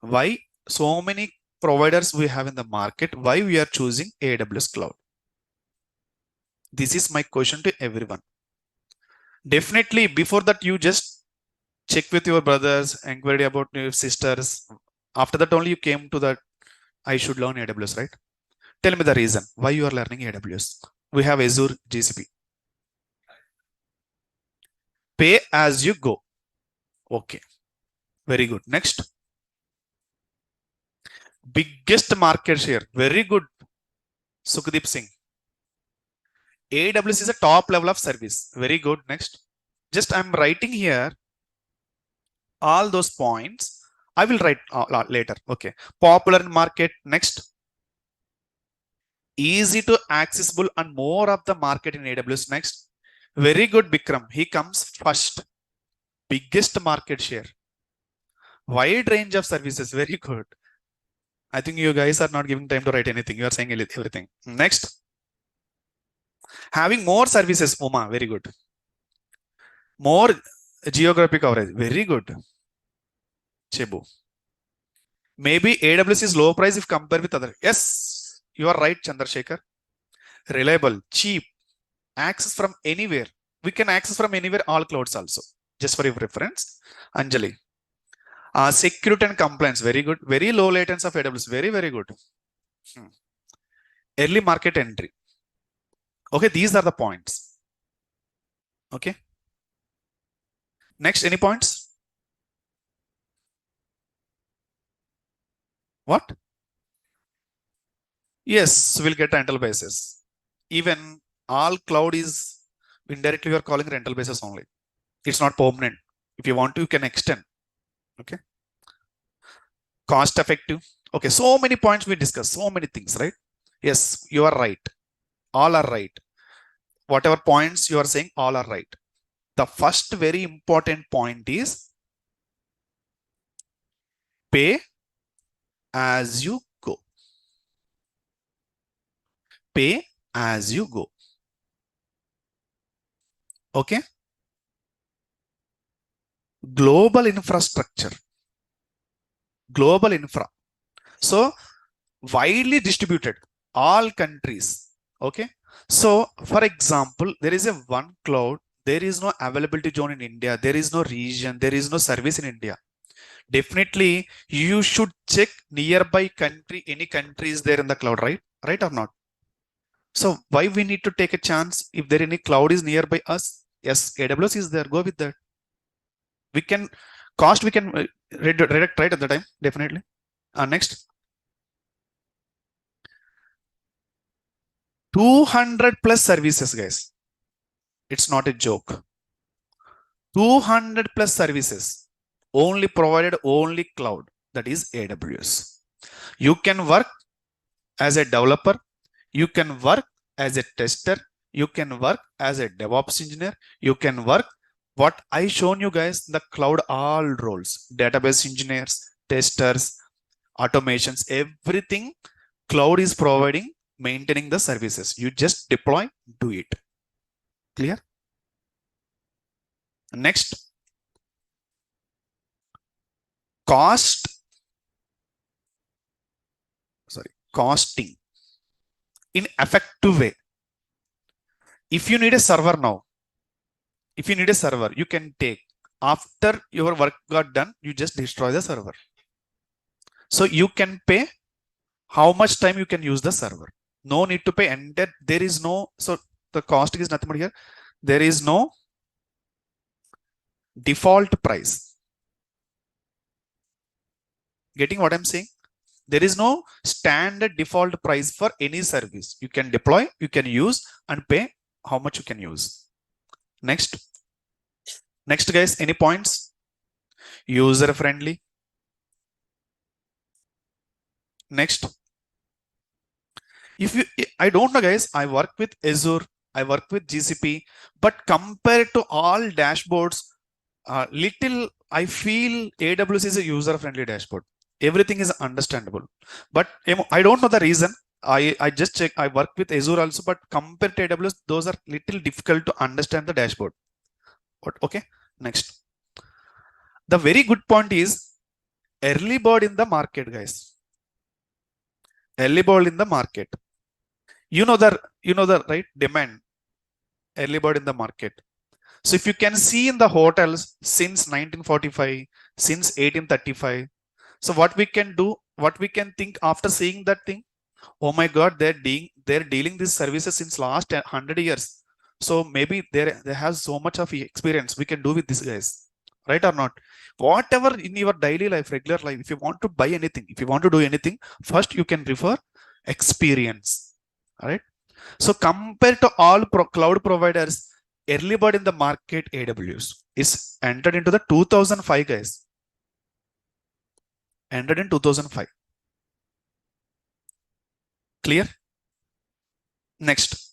why so many providers we have in the market? Why we are choosing AWS cloud? This is my question to everyone. Definitely, before that, you just check with your brothers, inquiry about your sisters. After that, only you came to that I should learn AWS, right? Tell me the reason why you are learning AWS. We have Azure, GCP. Pay as you go. Okay, very good. Next, biggest market share. Very good, Sukhdeep Singh. AWS is a top level of service. Very good. Next. Just I'm writing here all those points. I will write later. Okay. Popular in market. Next. Easy to accessible and more of the market in AWS. Next. Very good, Bikram. He comes first. Biggest market share. Wide range of services. Very good. I think you guys are not giving time to write anything. You are saying everything. Next. Having more services. Uma. Very good. More geographic coverage. Very good. Chebu. Maybe AWS is low price if compared with other. Yes, you are right, Chandrasekhar. Reliable, cheap, access from anywhere. We can access from anywhere, all clouds also. Just for your reference. Anjali. Security and compliance. Very good. Very low latency of AWS. Very, very good. Early market entry. Okay, these are the points. Okay. Next, any points? What? Yes, we'll get rental basis. Even all cloud is indirectly we are calling rental basis only. It's not permanent. If you want to, you can extend. Okay. Cost effective. Okay, so many points we discussed, so many things, right? Yes, you are right. All are right. Whatever points you are saying, all are right. The first very important point is pay as you go. Pay as you go. Okay. Global infrastructure. Global infra. So widely distributed, all countries. Okay. So for example, there is a one cloud. There is no availability zone in India. There is no region. There is no service in India. Definitely, you should check nearby country. Any country is there in the cloud, right? Right or not? So why we need to take a chance if there any cloud is nearby us? Yes, AWS is there. Go with that. We can cost. We can redirect right at the time. Definitely. Next. 200 plus services, guys. It's not a joke. 200 plus services only provided only cloud, that is AWS. You can work as a developer, you can work as a tester, you can work as a DevOps engineer, you can work what I shown you guys, the cloud all roles, database engineers, testers, automations, everything cloud is providing, maintaining the services. You just deploy, do it. Clear? Next. Costing in effective way. If you need a server now, you can take after your work got done, you just destroy the server. So you can pay how much time you can use the server. No need to pay, and there is no, so the cost is nothing but here. There is no default price. Getting what I'm saying? There is no standard default price for any service. You can deploy, you can use and pay how much you can use. Next guys, any points? User friendly. Next. If you, I don't know guys, I work with Azure, I work with GCP, but compared to all dashboards, little I feel AWS is a user friendly dashboard. Everything is understandable, but I don't know the reason. I just check. I work with Azure also, but compared to AWS, those are little difficult to understand the dashboard. Okay, next. The very good point is early bird in the market, guys. Early bird in the market. You know the right demand. Early bird in the market. So if you can see in the hotels since 1945, since 1835. So what we can do, what we can think after seeing that thing, oh my God, they're dealing these services since last 100 years. So maybe they have so much of experience we can do with these guys, right or not? Whatever in your daily life, regular life, if you want to buy anything, if you want to do anything, first you can refer experience, all right? So compared to all cloud providers, early bird in the market, AWS is entered into the 2005, guys. Entered in 2005. Clear? Next.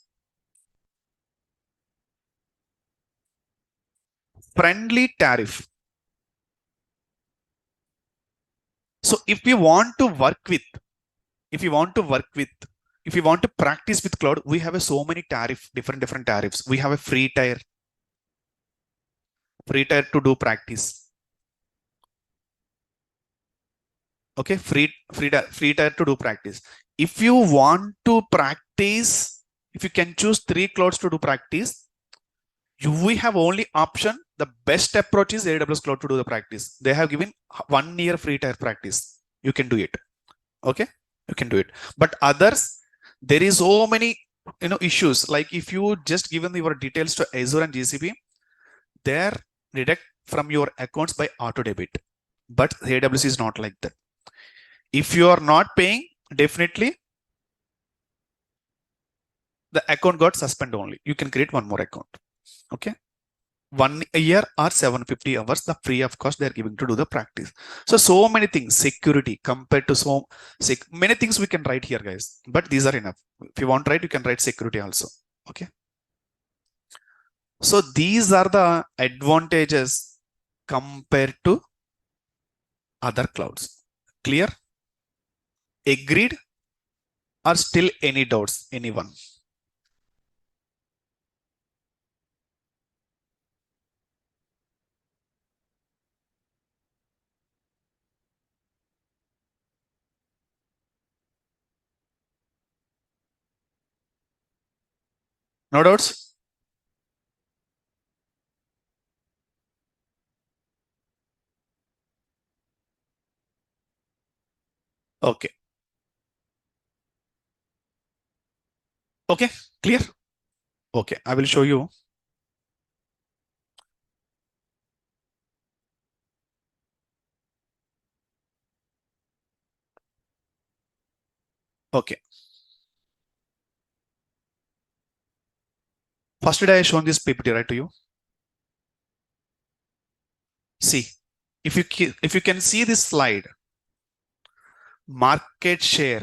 Friendly tariff. So if we want to work with, if you want to practice with cloud, we have so many different tariffs. We have a free tier to do practice. Okay, free tier to do practice. If you want to practice, if you can choose 3 clouds to do practice, we have only option. The best approach is AWS cloud to do the practice. They have given 1 year free tier practice. You can do it. Okay, you can do it. But others, there is so many issues. Like if you just given your details to Azure and GCP, they're deduct from your accounts by auto debit. But AWS is not like that. If you are not paying, definitely the account got suspended only. You can create one more account. Okay. 1 year or 750 hours, the free of cost they're giving to do the practice. So many things, security compared to many things we can write here, guys, but these are enough. If you want to write, you can write security also. Okay. So these are the advantages compared to other clouds. Clear? Agreed? Or still any doubts? Anyone? No doubts? Okay. Okay, clear? Okay, I will show you. Okay. First, did I show this PPT right to you? See, if you can see this slide, market share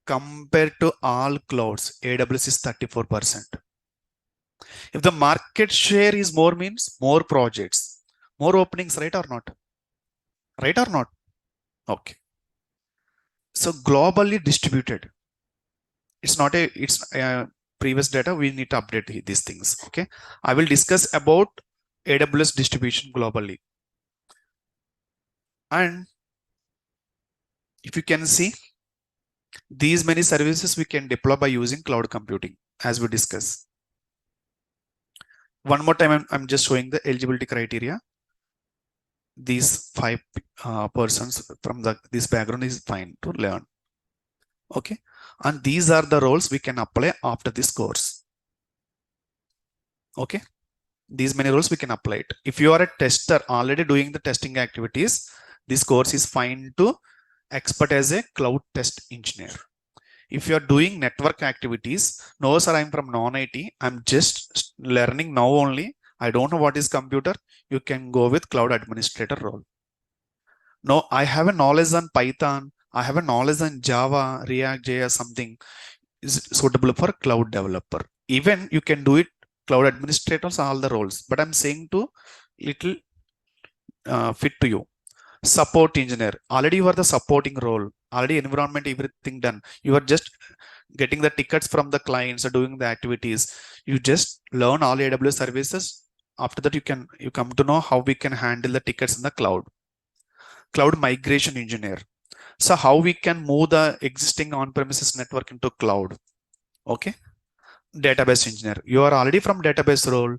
compared to all clouds, AWS is 34%. If the market share is more, means more projects, more openings, right or not? Right or not? Okay. So globally distributed. It's not it's previous data. We need to update these things. Okay. I will discuss about AWS distribution globally. And if you can see, these many services we can deploy by using cloud computing, as we discussed. One more time, I'm just showing the eligibility criteria. These 5 persons from this background is fine to learn. Okay. And these are the roles we can apply after this course. Okay. These many roles we can apply it. If you are a tester already doing the testing activities, this course is fine to expert as a cloud test engineer. If you are doing network activities, no sir, I'm from non-IT. I'm just learning now only. I don't know what is computer. You can go with cloud administrator role. No, I have a knowledge on Python. I have a knowledge on Java, React, JS, something is suitable for cloud developer. Even you can do it cloud administrators, all the roles, but I'm saying to little fit to you. Support engineer, already you are the supporting role, already environment, everything done. You are just getting the tickets from the clients or doing the activities. You just learn all AWS services. After that, you come to know how we can handle the tickets in the cloud. Cloud migration engineer. So how we can move the existing on-premises network into cloud. Okay. Database engineer, you are already from database role,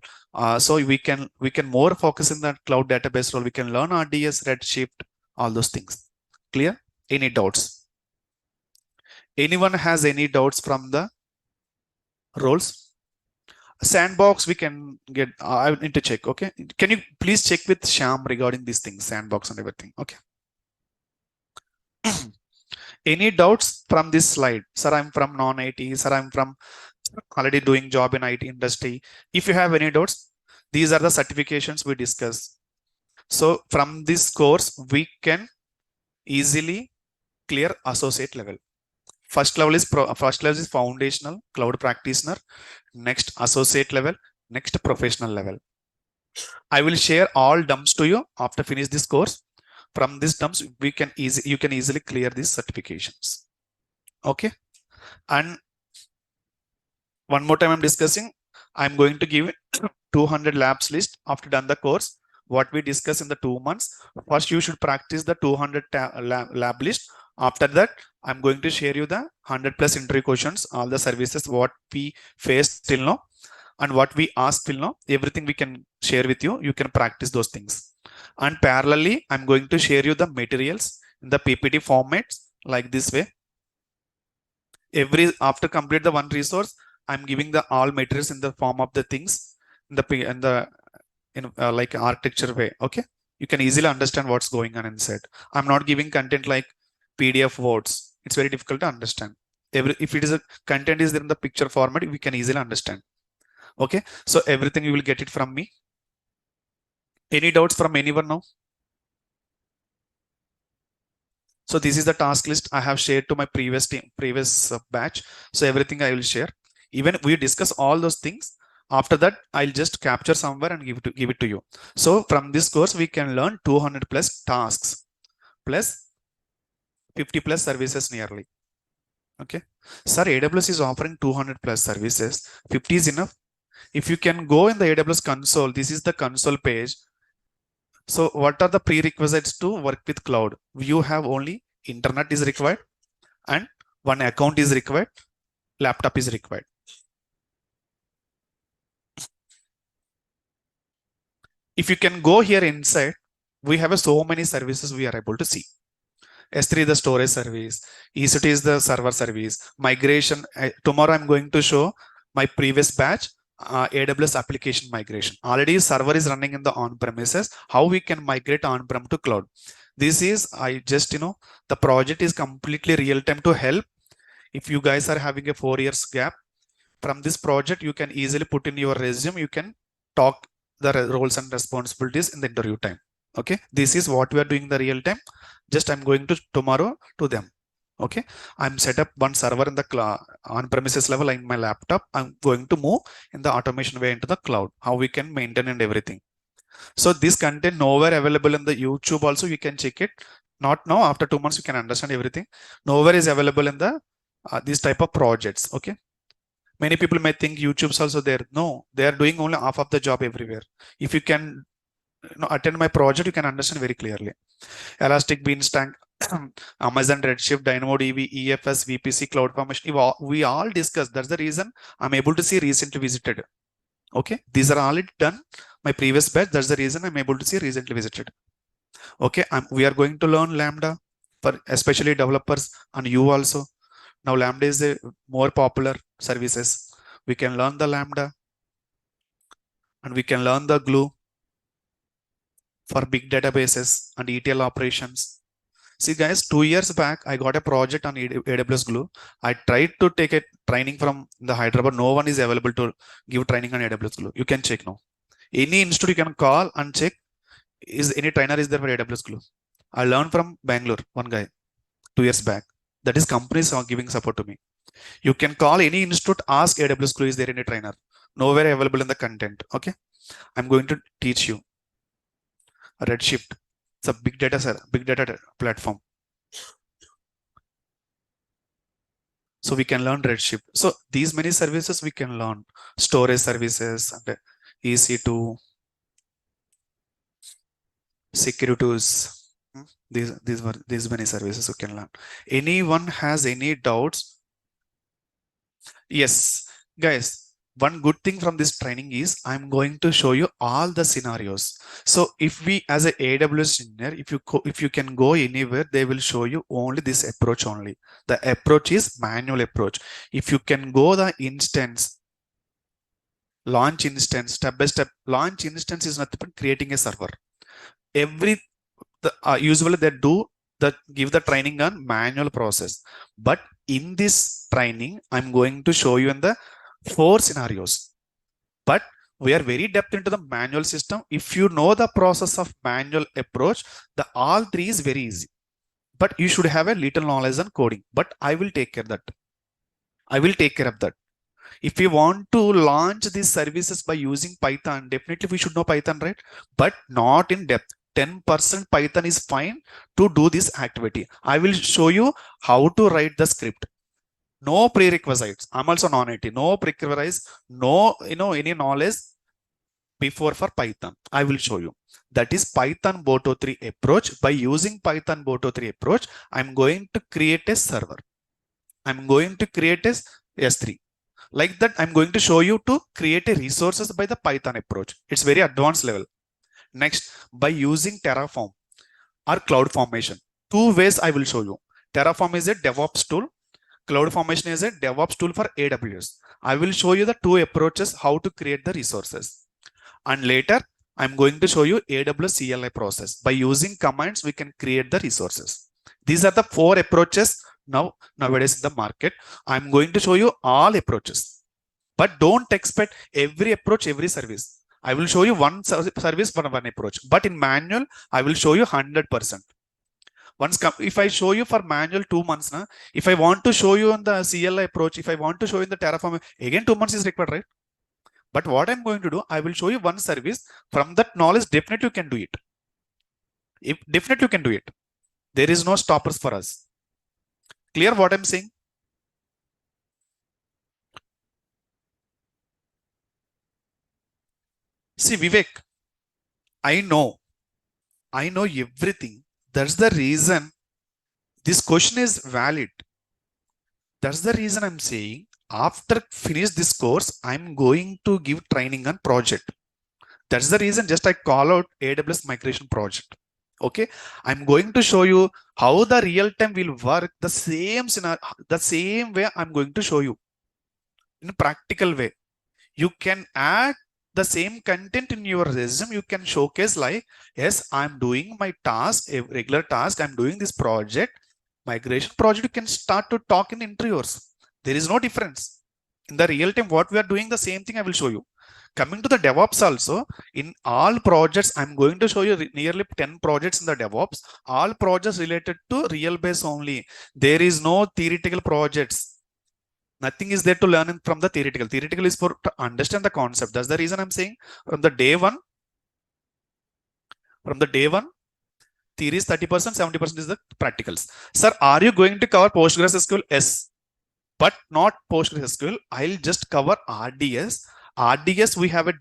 so we can more focus in the cloud database role. We can learn RDS, Redshift, all those things. Clear? Any doubts? Anyone has any doubts from the roles? Sandbox we can get. I need to check. Okay, can you please check with Sham regarding these things, sandbox and everything? Okay. Any doubts from this slide? Sir, I'm from non-IT. Sir, I'm from already doing job in IT industry. If you have any doubts, these are the certifications we discuss. So from this course, we can easily clear associate level. First level is foundational cloud practitioner. Next associate level. Next professional level. I will share all dumps to you after finish this course. From these dumps, you can easily clear these certifications. Okay. And one more time I'm discussing. I'm going to give 200 labs list after done the course. What we discuss in the 2 months. First, you should practice the 200 lab list. After that, I'm going to share you the 100+ interview questions, all the services, what we faced till now and what we asked till now. Everything we can share with you. You can practice those things. And parallelly, I'm going to share you the materials in the PPT formats like this way. After complete the one resource, I'm giving the all materials in the form of the things in like architecture way. Okay, you can easily understand what's going on inside. I'm not giving content like PDF words. It's very difficult to understand. If it is a content is there in the picture format, we can easily understand. Okay, so everything you will get it from me. Any doubts from anyone now? So this is the task list I have shared to my previous batch. So everything I will share. Even we discuss all those things. After that, I'll just capture somewhere and give it to you. So from this course, we can learn 200+ tasks plus 50+ services nearly. Okay. Sir, AWS is offering 200+ services. 50 is enough. If you can go in the AWS console, this is the console page. So what are the prerequisites to work with cloud? You have only internet is required and one account is required, laptop is required. If you can go here inside, we have so many services we are able to see. S3 is the storage service, EC2 is the server service, migration. Tomorrow I'm going to show my previous batch, AWS application migration. Already server is running in the on-premises. How we can migrate on-prem to cloud? This is, the project is completely real-time to help. If you guys are having a 4 years gap, from this project, you can easily put in your resume. You can talk the roles and responsibilities in the interview time. Okay, this is what we are doing the real time. Just I'm going to tomorrow to them. Okay, I'm set up one server in the cloud on premises level in my laptop. I'm going to move in the automation way into the cloud, how we can maintain and everything. So this content nowhere available in the YouTube also. You can check it. Not now, after 2 months you can understand everything. Nowhere is available in the these type of projects. Okay, many people may think YouTube's also there. No, they are doing only half of the job everywhere. If you can attend my project, you can understand very clearly. Elastic Beanstalk, Amazon Redshift, DynamoDB, EFS, VPC, CloudFormation. We all discussed. That's the reason I'm able to see recently visited. Okay, these are already done. My previous batch. That's the reason I'm able to see recently visited. Okay, we are going to learn Lambda for especially developers and you also. Now Lambda is a more popular services. We can learn the Lambda and we can learn the Glue for big databases and ETL operations. See guys, 2 years back, I got a project on AWS Glue. I tried to take a training from the Hyderabad. No one is available to give training on AWS Glue. You can check now. Any institute you can call and check. Is any trainer is there for AWS Glue? I learned from Bangalore, one guy, 2 years back. That is companies are giving support to me. You can call any institute, ask AWS Glue, is there any trainer? Nowhere available in the content. Okay. I'm going to teach you. Redshift. It's a big data platform. So we can learn Redshift. So these many services we can learn. Storage services and EC2, securities. These many services you can learn. Anyone has any doubts? Yes, guys. One good thing from this training is I'm going to show you all the scenarios. So if we as a AWS engineer, if you can go anywhere, they will show you only this approach only. The approach is manual approach. If you can go the instance, launch instance, step by step, launch instance is nothing but creating a server. Usually they give the training on manual process. But in this training, I'm going to show you in the 4 scenarios. But we are very depth into the manual system. If you know the process of manual approach, the all 3 is very easy. But you should have a little knowledge on coding. But I will take care of that. I will take care of that. If we want to launch these services by using Python, definitely we should know Python, right? But not in depth. 10% Python is fine to do this activity. I will show you how to write the script. No prerequisites. I'm also non-IT. No prerequisites. No, any knowledge before for Python. I will show you. That is Python Boto 3 approach. By using Python Boto 3 approach, I'm going to create a server. I'm going to create a S3. Like that, I'm going to show you to create a resources by the Python approach. It's very advanced level. Next, by using Terraform or CloudFormation. 2 ways I will show you. Terraform is a DevOps tool. CloudFormation is a DevOps tool for AWS. I will show you the 2 approaches how to create the resources. And later, I'm going to show you AWS CLI process. By using commands, we can create the resources. These are the 4 approaches nowadays in the market. I'm going to show you all approaches. But don't expect every approach, every service. I will show you one service, one approach. But in manual, I will show you 100%. If I show you for manual 2 months, if I want to show you on the CLI approach, if I want to show you in the Terraform, again 2 months is required, right? But what I'm going to do, I will show you one service. From that knowledge, definitely you can do it. Definitely you can do it. There is no stoppers for us. Clear what I'm saying? See, Vivek, I know everything. That's the reason this question is valid. That's the reason I'm saying after finish this course, I'm going to give training on project. That's the reason just I call out AWS migration project. Okay, I'm going to show you how the real time will work. The same scenario, the same way I'm going to show you in a practical way. You can add the same content in your resume. You can showcase like, yes, I'm doing my task, a regular task. I'm doing this project, migration project. You can start to talk in interviews. There is no difference. In the real time, what we are doing, the same thing I will show you. Coming to the DevOps also, in all projects, I'm going to show you nearly 10 projects in the DevOps, all projects related to real base only. There is no theoretical projects. Nothing is there to learn from the theoretical. Theoretical is for to understand the concept. That's the reason I'm saying from the day one, theory is 30%, 70% is the practicals. Sir, are you going to cover PostgreSQL? Yes, but not PostgreSQL. I'll just cover RDS. RDS, we have a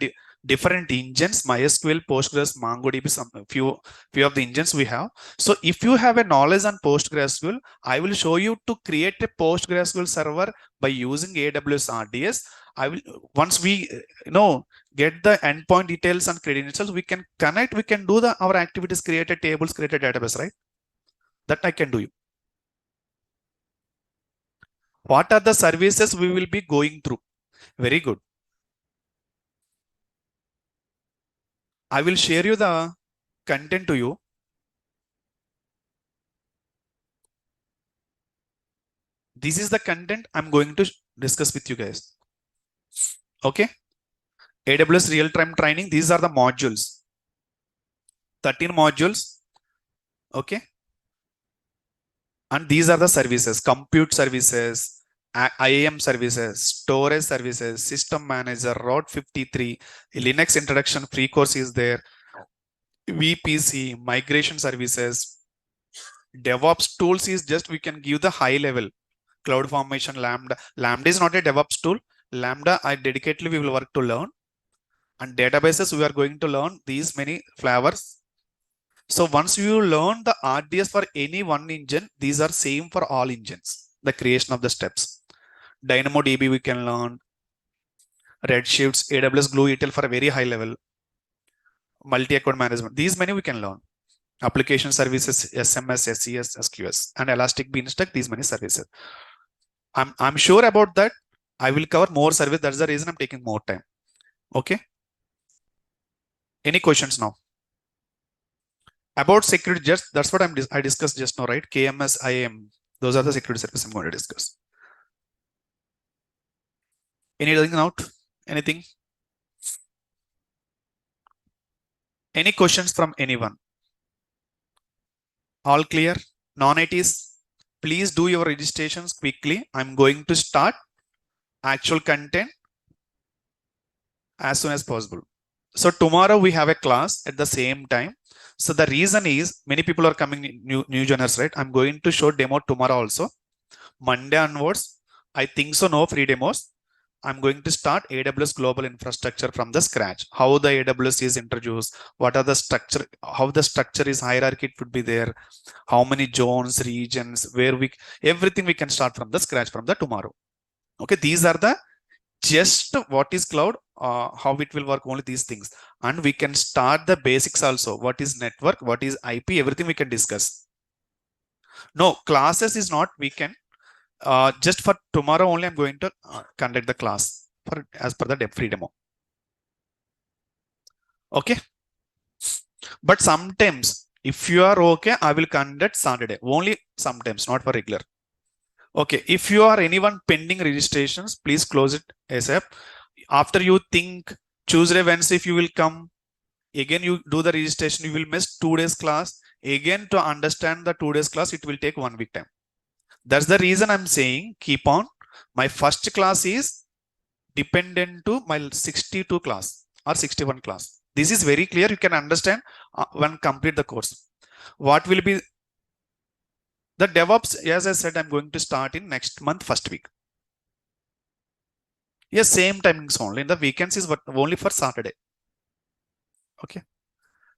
different engines, MySQL, Postgres, MongoDB, some few of the engines we have. So if you have a knowledge on PostgreSQL, I will show you to create a PostgreSQL server by using AWS RDS. I will, once we get the endpoint details and credentials, we can connect, we can do our activities, create tables, create a database, right? That I can do you. What are the services we will be going through? Very good. I will share you the content to you. This is the content I'm going to discuss with you guys. Okay. AWS real-time training. These are the modules. 13 modules. Okay. And these are the services: compute services, IAM services, storage services, system manager, Route 53, Linux introduction free course is there, VPC, migration services, DevOps tools is just we can give the high level. CloudFormation, Lambda. Lambda is not a DevOps tool. Lambda, I dedicatedly we will work to learn. And databases, we are going to learn these many flavors. So once you learn the RDS for any one engine, these are same for all engines, the creation of the steps. DynamoDB we can learn, Redshifts, AWS Glue ETL for a very high level, multi-account management. These many we can learn. Application services, SMS, SES, SQS, and Elastic Beanstalk, these many services. I'm sure about that. I will cover more service. That's the reason I'm taking more time. Okay. Any questions now? About security, just that's what I discussed just now, right? KMS, IAM, those are the security services I'm going to discuss. Anything out? Anything? Any questions from anyone? All clear? Non-ITs, please do your registrations quickly. I'm going to start actual content as soon as possible. So tomorrow we have a class at the same time. So the reason is many people are coming new joiners, right? I'm going to show demo tomorrow also. Monday onwards, I think so, no free demos. I'm going to start AWS global infrastructure from the scratch. How the AWS is introduced, what are the structure, how the structure is hierarchy, it would be there, how many zones, regions, where everything we can start from the scratch from the tomorrow. Okay, these are the just what is cloud, how it will work, only these things. And we can start the basics also. What is network, what is IP, everything we can discuss. No, classes is not, we can. Just for tomorrow only, I'm going to conduct the class as per the free demo. Okay. But sometimes, if you are okay, I will conduct Saturday. Only sometimes, not for regular. Okay. If you are anyone pending registrations, please close it ASAP. After you think Tuesday, Wednesday, if you will come, again you do the registration, you will miss 2 days class. Again, to understand the 2 days class, it will take 1 week time. That's the reason I'm saying keep on. My first class is dependent to my 62 class or 61 class. This is very clear. You can understand when complete the course. What will be the DevOps? As I said, I'm going to start in next month, first week. Yes, same timings only. In the weekends is only for Saturday. Okay.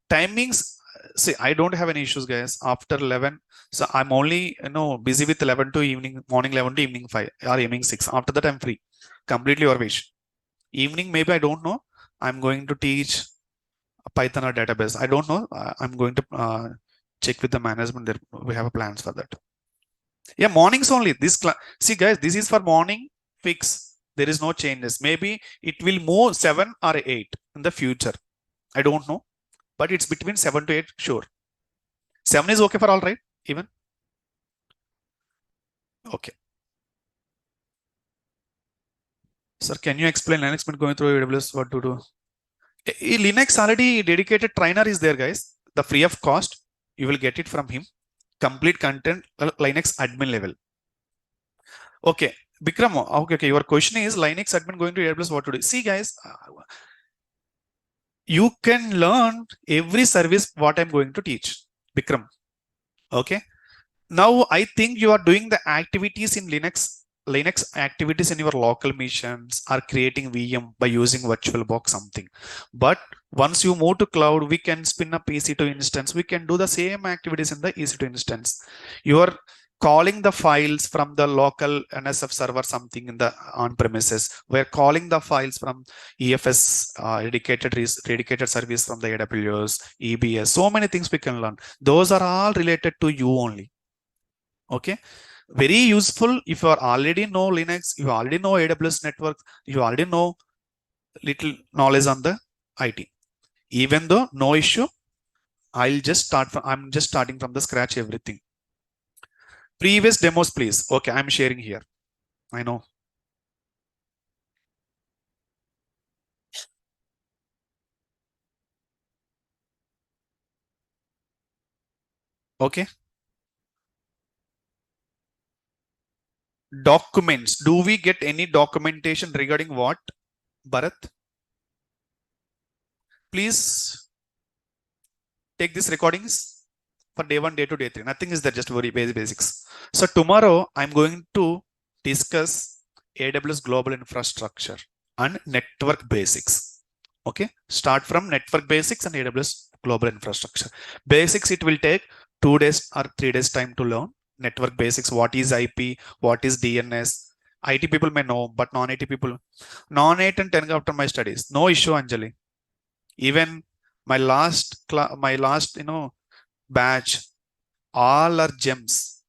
Timings, see, I don't have any issues, guys. After 11, so I'm only busy with 11 to evening, morning 11 to evening 5 or evening 6. After that, I'm free. Completely your wish. Evening, maybe I don't know. I'm going to teach Python or database. I don't know. I'm going to check with the management. There we have plans for that. Yeah, mornings only. This see, guys, this is for morning fix. There is no changes. Maybe it will move 7 or 8 in the future. I don't know. But it's between 7 to 8, sure. 7 is okay for all, right? Even? Okay. Sir, can you explain Linux been going through AWS, what to do? Linux already dedicated trainer is there, guys. The free of cost, you will get it from him. Complete content, Linux admin level. Okay. Bikram, okay. Your question is Linux admin going to AWS, what to do? See, guys, you can learn every service what I'm going to teach. Bikram. Okay. Now I think you are doing the activities in Linux activities in your local machines, are creating VM by using VirtualBox something. But once you move to cloud, we can spin up EC2 instance. We can do the same activities in the EC2 instance. You are calling the files from the local NSF server, something in the on-premises. We're calling the files from EFS, dedicated service from the AWS, EBS. So many things we can learn. Those are all related to you only. Okay, very useful if you already know Linux, you already know AWS network, you already know little knowledge on the IT. Even though no issue, I'm just starting from the scratch everything. Previous demos, please. Okay, I'm sharing here. I know. Okay. Documents. Do we get any documentation regarding what, Bharat? Please take these recordings for day 1, day 2, day 3. Nothing is there, just very basics. So tomorrow I'm going to discuss AWS global infrastructure and network basics. Okay, start from network basics and AWS global infrastructure. Basics, it will take 2 days or 3 days time to learn. Network basics, what is IP, what is DNS. IT people may know, but non-IT people, non-IT and 10 after my studies, no issue, Anjali. Even my last batch, all are gems.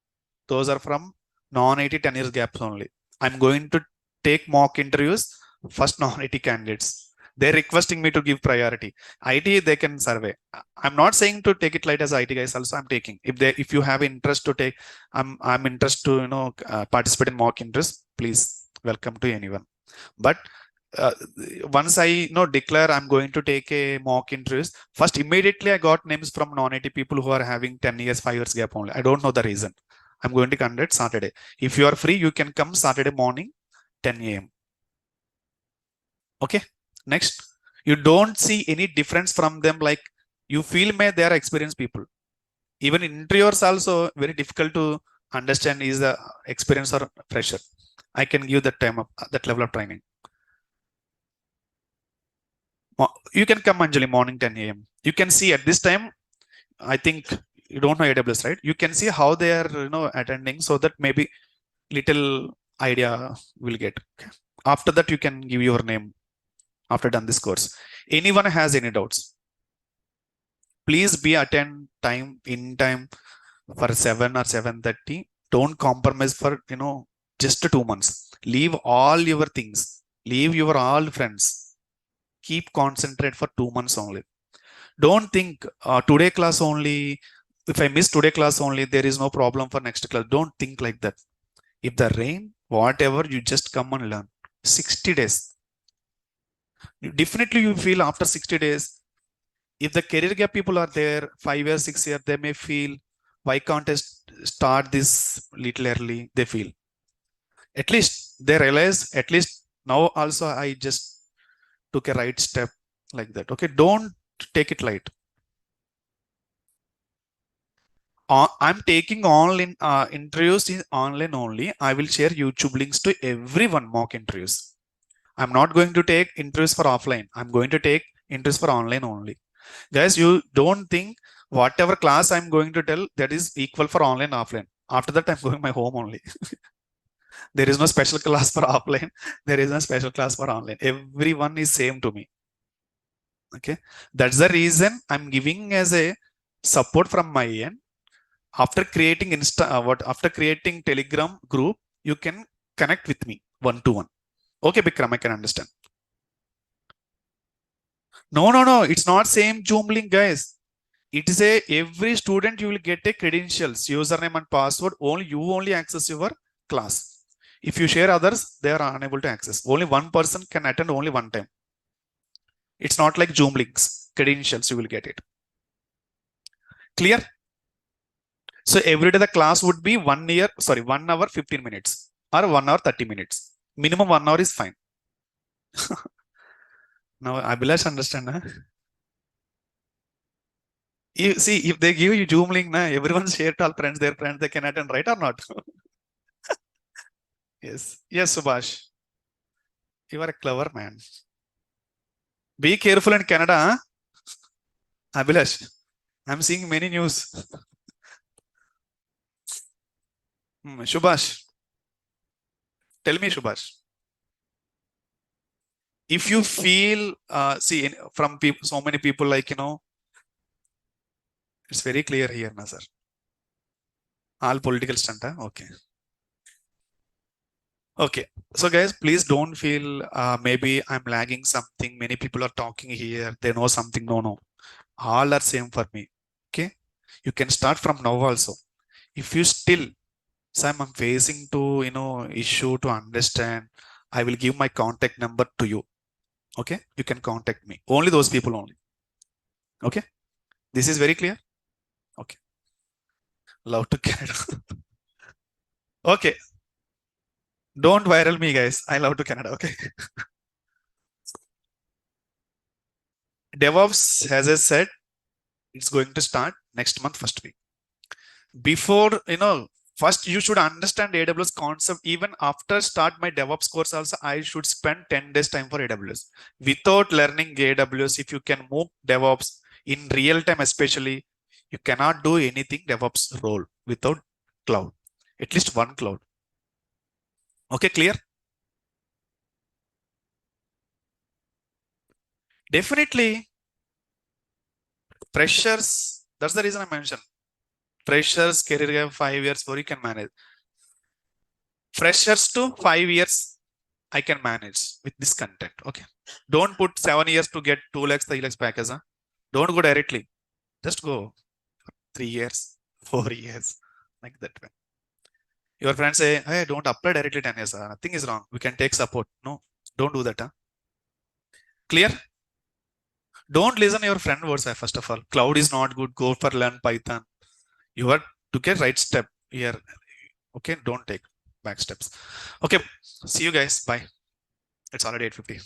Those are from non-IT 10 years gaps only. I'm going to take mock interviews, first non-IT candidates. They're requesting me to give priority. IT, they can survey. I'm not saying to take it light as IT guys also, I'm taking. If you have interest to take, I'm interested to participate in mock interest, please welcome to anyone. But uh, once I declare I'm going to take a mock interviews, first immediately I got names from non-IT people who are having 10 years, 5 years gap only. I don't know the reason. I'm going to conduct Saturday. If you are free, you can come Saturday morning, 10 a.m. Okay. Next, you don't see any difference from them. Like you feel they are experienced people. Even interviewers also very difficult to understand is the experience or fresher. I can give that time of that level of training. You can come Anjali morning 10 a.m. You can see at this time, I think you don't know AWS, right? You can see how they are, attending, so that maybe little idea will get. Okay. After that, you can give your name after done this course. Anyone has any doubts, please be attend time in time for 7 or 7:30. Don't compromise for, just 2 months. Leave all your things. Leave your all friends. Keep concentrate for 2 months only. Don't think today class only. If I miss today class only, there is no problem for next class. Don't think like that. If the rain, whatever, you just come and learn. 60 days. Definitely you feel after 60 days, if the career gap people are there, 5 years, 6 years, they may feel, why can't I start this little early? They feel. At least they realize, at least now also I just took a right step like that. Okay. Don't take it light. I'm taking online interviews in online only. I will share YouTube links to everyone mock interviews. I'm not going to take interviews for offline. I'm going to take interviews for online only. Guys, you don't think whatever class I'm going to tell that is equal for online, offline. After that, I'm going my home only. There is no special class for offline. There is no special class for online. Everyone is same to me. Okay. That's the reason I'm giving as a support from my end. After creating after creating Telegram group, you can connect with me one-to-one. Okay, Bikram, I can understand. No, it's not same Zoom link, guys. It is every student you will get a credentials, username and password. Only you only access your class. If you share others, they are unable to access. Only one person can attend only one time. It's not like Zoom links. Credentials, you will get it. Clear? So every day the class would be 1 hour 15 minutes or 1 hour 30 minutes. Minimum 1 hour is fine. Now Abhilash understand, huh? You see, if they give you Zoom link, everyone share to all friends, their friends, they can attend, right or not? Yes, Subhash. You are a clever man. Be careful in Canada, huh? Abhilash, I'm seeing many news. Subhash, tell me, Subhash. If you feel, see, from people, so many people, like, it's very clear here, na, sir. All political stunt, huh? Okay. Okay. So guys, please don't feel maybe I'm lagging something. Many people are talking here. They know something. No. All are same for me. Okay. You can start from now also. If you still, Sam, I'm facing to, issue to understand, I will give my contact number to you. Okay. You can contact me. Only those people only. Okay. This is very clear. Okay. Love to Canada. Okay. Don't viral me, guys. I love to Canada. Okay. DevOps, as I said, it's going to start next month, first week. Before, first you should understand AWS concept. Even after start my DevOps course also, I should spend 10 days time for AWS. Without learning AWS, if you can move DevOps in real time, especially, you cannot do anything DevOps role without cloud, at least one cloud. Okay, clear? Definitely freshers, that's the reason I mentioned. Freshers, career gap 5 years, or you can manage. Freshers to 5 years, I can manage with this content. Okay. Don't put 7 years to get 2 lakhs, 3 lakhs package. Huh? Don't go directly. Just go 3 years, 4 years, like that. Your friends say, hey, don't apply directly 10 years. Nothing is wrong. We can take support. No. Don't do that. Huh? Clear? Don't listen your friend words. First of all, cloud is not good. Go for learn Python. You are to get right step here. Okay, don't take back steps. Okay, see you guys. Bye. It's already 8:50.